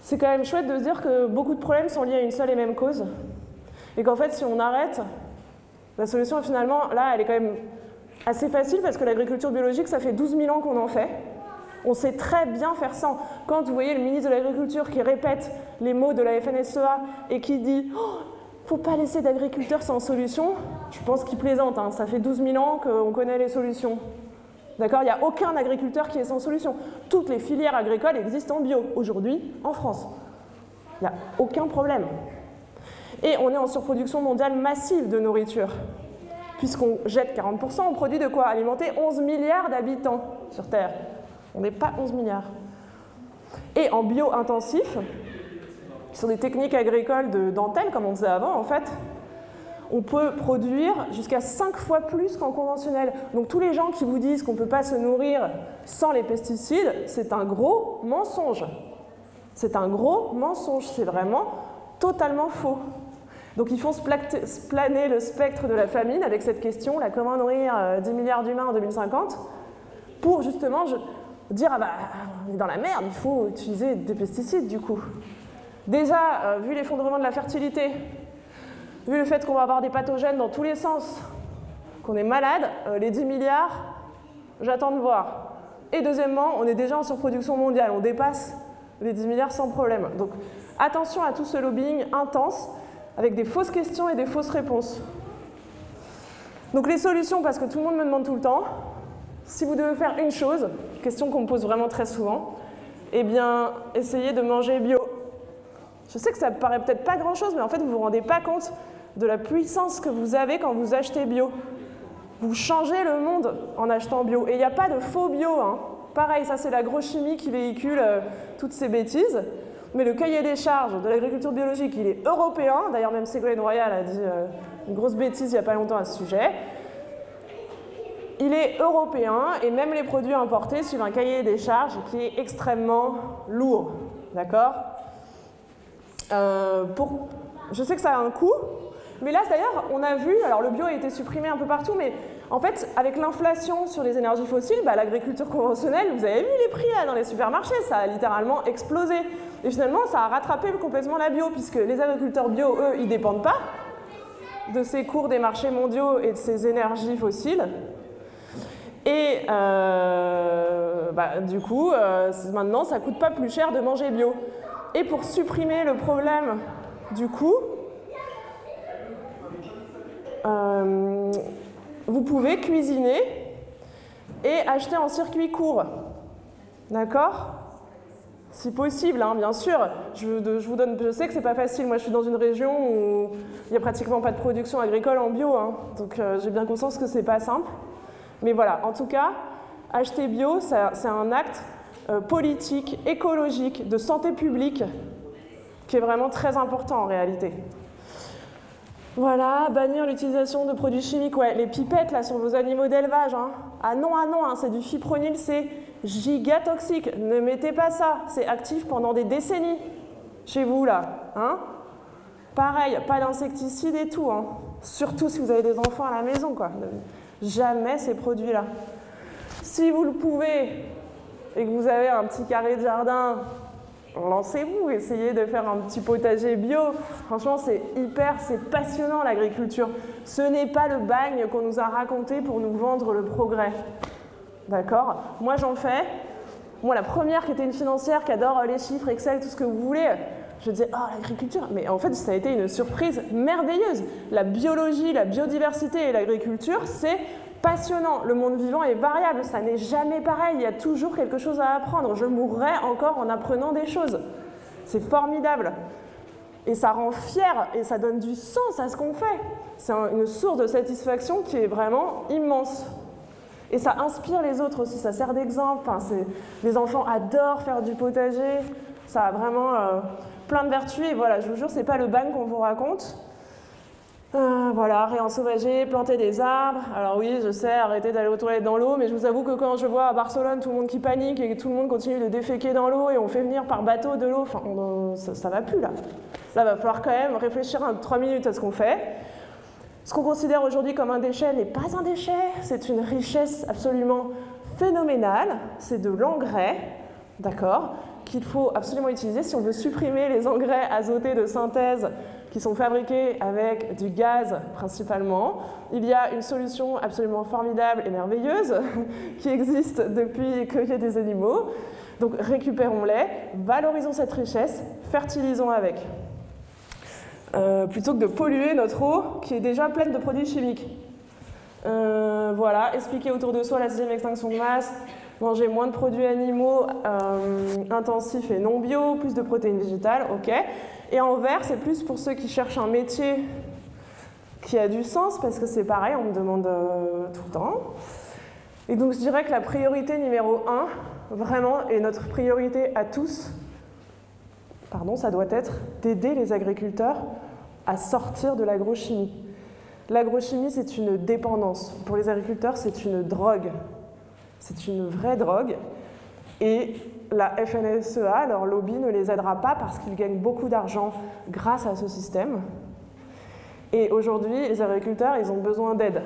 c'est quand même chouette de se dire que beaucoup de problèmes sont liés à une seule et même cause et qu'en fait si on arrête, la solution finalement là elle est quand même assez facile parce que l'agriculture biologique ça fait 12 000 ans qu'on en fait. On sait très bien faire sans. Quand vous voyez le ministre de l'Agriculture qui répète les mots de la FNSEA et qui dit oh, « faut pas laisser d'agriculteurs sans solution », je pense qu'il plaisante. Hein. Ça fait 12 000 ans qu'on connaît les solutions. D'accord ? Il n'y a aucun agriculteur qui est sans solution. Toutes les filières agricoles existent en bio, aujourd'hui, en France. Il n'y a aucun problème. Et on est en surproduction mondiale massive de nourriture. Puisqu'on jette 40%, on produit de quoi alimenter 11 milliards d'habitants sur Terre. On n'est pas 11 milliards. Et en bio-intensif, qui sont des techniques agricoles de dentelle, comme on disait avant, en fait, on peut produire jusqu'à 5 fois plus qu'en conventionnel. Donc tous les gens qui vous disent qu'on ne peut pas se nourrir sans les pesticides, c'est un gros mensonge. C'est un gros mensonge, c'est vraiment totalement faux. Donc ils font se planer le spectre de la famine avec cette question, là, comment nourrir 10 milliards d'humains en 2050, pour justement dire, ah bah, on est dans la merde, il faut utiliser des pesticides du coup. Déjà, vu l'effondrement de la fertilité, vu le fait qu'on va avoir des pathogènes dans tous les sens, qu'on est malade, les 10 milliards, j'attends de voir. Et deuxièmement, on est déjà en surproduction mondiale, on dépasse les 10 milliards sans problème. Donc attention à tout ce lobbying intense, avec des fausses questions et des fausses réponses. Donc les solutions, parce que tout le monde me demande tout le temps, si vous devez faire une chose, question qu'on me pose vraiment très souvent, eh bien, essayez de manger bio. Je sais que ça paraît peut-être pas grand-chose, mais en fait, vous ne vous rendez pas compte de la puissance que vous avez quand vous achetez bio. Vous changez le monde en achetant bio. Et il n'y a pas de faux bio. Hein. Pareil, ça c'est l'agrochimie qui véhicule toutes ces bêtises. Mais le cahier des charges de l'agriculture biologique, il est européen. D'ailleurs, même Ségolène Royal a dit une grosse bêtise il n'y a pas longtemps à ce sujet. Il est européen et même les produits importés suivent un cahier des charges qui est extrêmement lourd. D'accord ? Je sais que ça a un coût, mais là d'ailleurs on a vu, alors le bio a été supprimé un peu partout, mais en fait avec l'inflation sur les énergies fossiles, l'agriculture conventionnelle, vous avez vu les prix là, dans les supermarchés, ça a littéralement explosé. Et finalement ça a rattrapé complètement la bio, puisque les agriculteurs bio, eux, ils ne dépendent pas de ces cours des marchés mondiaux et de ces énergies fossiles. Et du coup, maintenant, ça ne coûte pas plus cher de manger bio. Et pour supprimer le problème du coût, vous pouvez cuisiner et acheter en circuit court. D'accord ? si possible, hein, bien sûr. Je sais que c'est pas facile. Moi, je suis dans une région où il n'y a pratiquement pas de production agricole en bio, hein, donc j'ai bien conscience que c'est pas simple. Mais voilà, en tout cas, acheter bio, c'est un acte politique, écologique, de santé publique, qui est vraiment très important en réalité. Voilà, bannir l'utilisation de produits chimiques. Ouais, les pipettes là sur vos animaux d'élevage. Hein. Ah non, c'est du fipronil, c'est giga toxique. Ne mettez pas ça, c'est actif pendant des décennies chez vous là. Hein. Pareil, pas d'insecticides et tout. Hein. Surtout si vous avez des enfants à la maison, quoi. Jamais ces produits-là. Si vous le pouvez et que vous avez un petit carré de jardin, lancez-vous, essayez de faire un petit potager bio. Franchement, c'est passionnant l'agriculture. Ce n'est pas le bagne qu'on nous a raconté pour nous vendre le progrès. D'accord? Moi, j'en fais. Moi, la première qui était une financière qui adore les chiffres, Excel, tout ce que vous voulez, je disais, oh, l'agriculture. Mais en fait, ça a été une surprise merveilleuse. La biologie, la biodiversité et l'agriculture, c'est passionnant. Le monde vivant est variable, ça n'est jamais pareil, il y a toujours quelque chose à apprendre. Je mourrai encore en apprenant des choses. C'est formidable. Et ça rend fier et ça donne du sens à ce qu'on fait. C'est une source de satisfaction qui est vraiment immense. Et ça inspire les autres aussi, ça sert d'exemple. Enfin, les enfants adorent faire du potager, ça a vraiment plein de vertus. Et voilà, je vous jure, c'est pas le bagne qu'on vous raconte. Voilà, réensauvager, planter des arbres. Alors oui, je sais, arrêtez d'aller aux toilettes dans l'eau, mais je vous avoue que quand je vois à Barcelone tout le monde qui panique et que tout le monde continue de déféquer dans l'eau et on fait venir par bateau de l'eau, enfin, ça va plus là. Là, il va falloir quand même réfléchir 3 minutes à ce qu'on fait. Ce qu'on considère aujourd'hui comme un déchet n'est pas un déchet, c'est une richesse absolument phénoménale, c'est de l'engrais, d'accord, qu'il faut absolument utiliser si on veut supprimer les engrais azotés de synthèse qui sont fabriqués avec du gaz principalement. Il y a une solution absolument formidable et merveilleuse qui existe depuis qu'il y a des animaux. Donc récupérons-les, valorisons cette richesse, fertilisons avec. Plutôt que de polluer notre eau qui est déjà pleine de produits chimiques. Voilà, expliquer autour de soi la 6e extinction de masse, manger moins de produits animaux intensifs et non bio, plus de protéines végétales, ok. Et en vert, c'est plus pour ceux qui cherchent un métier qui a du sens, parce que c'est pareil, on me demande tout le temps. Et donc je dirais que la priorité numéro 1, vraiment, et notre priorité à tous, ça doit être d'aider les agriculteurs à sortir de l'agrochimie. L'agrochimie, c'est une dépendance. Pour les agriculteurs, c'est une drogue. C'est une vraie drogue. Et la FNSEA, leur lobby, ne les aidera pas parce qu'ils gagnent beaucoup d'argent grâce à ce système. Et aujourd'hui, les agriculteurs, ils ont besoin d'aide.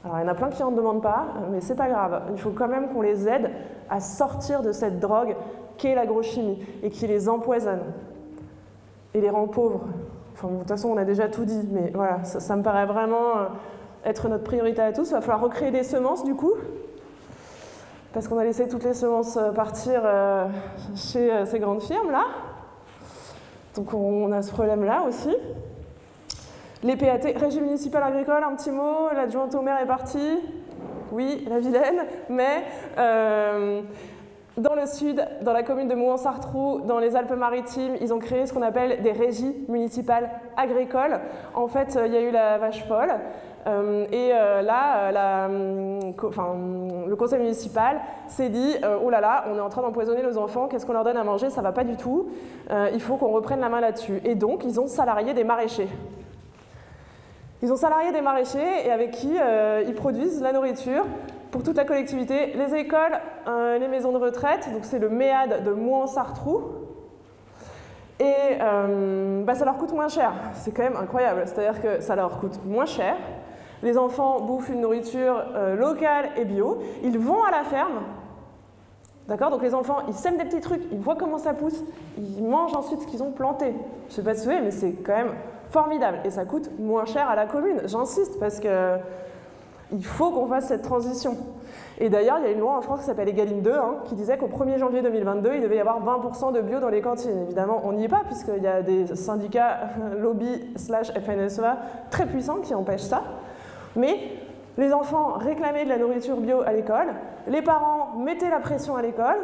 Alors, il y en a plein qui n'en demandent pas, mais c'est pas grave. Il faut quand même qu'on les aide à sortir de cette drogue qu'est l'agrochimie et qui les empoisonne et les rend pauvres. Enfin, de toute façon, on a déjà tout dit, mais voilà, ça me paraît vraiment être notre priorité à tous. Il va falloir recréer des semences, du coup, parce qu'on a laissé toutes les semences partir chez ces grandes firmes-là. Donc, on a ce problème-là aussi. Les PAT, régime municipal agricole, un petit mot, l'adjointe au maire est partie. Oui, la vilaine, mais dans le sud, dans la commune de Mouhans-Sartroux, dans les Alpes-Maritimes, ils ont créé ce qu'on appelle des régies municipales agricoles. En fait, il y a eu la vache folle, et là, le conseil municipal s'est dit « Oh là là, on est en train d'empoisonner nos enfants, qu'est-ce qu'on leur donne à manger? Ça ne va pas du tout, il faut qu'on reprenne la main là-dessus. » Et donc, ils ont salarié des maraîchers. Ils ont salarié des maraîchers et avec qui ils produisent la nourriture pour toute la collectivité, les écoles, les maisons de retraite, donc c'est le MEAD de Mouhans-Sartroux. Et ça leur coûte moins cher, c'est quand même incroyable, c'est-à-dire que ça leur coûte moins cher. Les enfants bouffent une nourriture locale et bio, ils vont à la ferme, d'accord? Donc les enfants, ils sèment des petits trucs, ils voient comment ça pousse, ils mangent ensuite ce qu'ils ont planté. Je ne sais pas si vous savez, mais c'est quand même formidable et ça coûte moins cher à la commune, j'insiste, parce que il faut qu'on fasse cette transition. Et d'ailleurs, il y a une loi en France qui s'appelle Egalim 2, qui disait qu'au 1er janvier 2022, il devait y avoir 20% de bio dans les cantines. Évidemment, on n'y est pas, puisqu'il y a des syndicats lobby/FNSEA très puissants qui empêchent ça. Mais les enfants réclamaient de la nourriture bio à l'école, les parents mettaient la pression à l'école,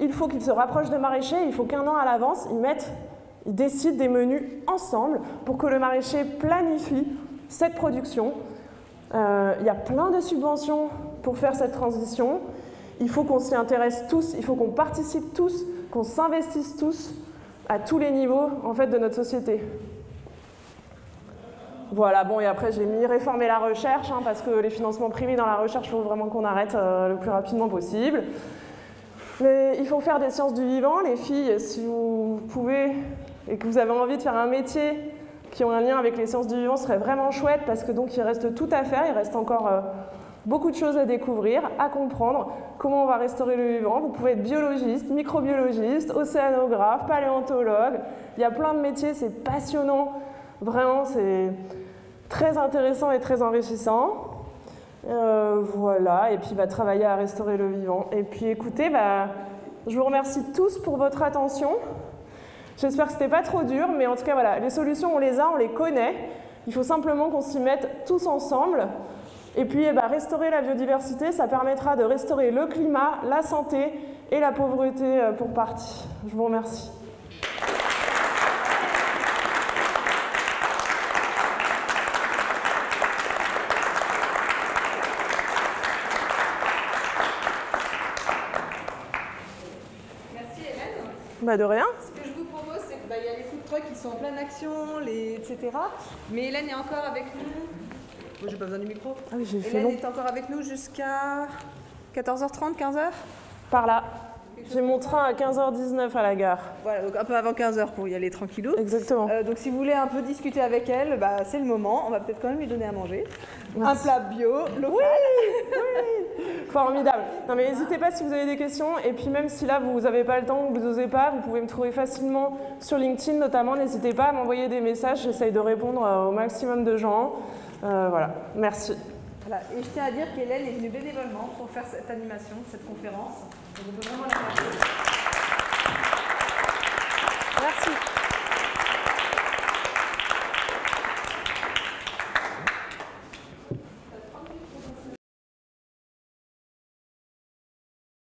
il faut qu'ils se rapprochent de maraîchers, il faut qu'1 an à l'avance, ils décident des menus ensemble pour que le maraîcher planifie cette production. Il y a plein de subventions pour faire cette transition. Il faut qu'on s'y intéresse tous, il faut qu'on participe tous, qu'on s'investisse tous à tous les niveaux en fait, de notre société. Voilà, bon, et après j'ai mis réformer la recherche, hein, parce que les financements privés dans la recherche, il faut vraiment qu'on arrête le plus rapidement possible. Mais il faut faire des sciences du vivant, les filles, si vous pouvez et que vous avez envie de faire un métier qui ont un lien avec les sciences du vivant, ce serait vraiment chouette, parce que donc il reste tout à faire, il reste encore beaucoup de choses à découvrir, à comprendre, comment on va restaurer le vivant. Vous pouvez être biologiste, microbiologiste, océanographe, paléontologue, il y a plein de métiers, c'est passionnant, vraiment, c'est très intéressant et très enrichissant. Voilà, et puis travailler à restaurer le vivant. Et puis écoutez, je vous remercie tous pour votre attention. J'espère que c'était pas trop dur, mais en tout cas voilà, les solutions on les connaît. Il faut simplement qu'on s'y mette tous ensemble. Et puis restaurer la biodiversité, ça permettra de restaurer le climat, la santé et la pauvreté pour partie. Je vous remercie. De rien. Ce que je vous propose, c'est qu'il y a les food trucks qui sont en pleine action, etc. Mais Hélène est encore avec nous. J'ai pas besoin du micro. Ah oui, Hélène est encore avec nous jusqu'à 14h30, 15h. Par là. J'ai mon train à 15h19 à la gare. Voilà, donc un peu avant 15h pour y aller tranquillou. Exactement. Donc si vous voulez un peu discuter avec elle, c'est le moment. On va peut-être quand même lui donner à manger. Merci. Un plat bio, local. Oui. Formidable. Non mais n'hésitez pas si vous avez des questions. Et puis même si là vous n'avez pas le temps ou vous n'osez pas, vous pouvez me trouver facilement sur LinkedIn notamment. N'hésitez pas à m'envoyer des messages. J'essaye de répondre au maximum de gens. Voilà. Merci. Voilà. Et je tiens à dire qu'Hélène est venue bénévolement pour faire cette animation, cette conférence. Donc on peut vraiment la remercier.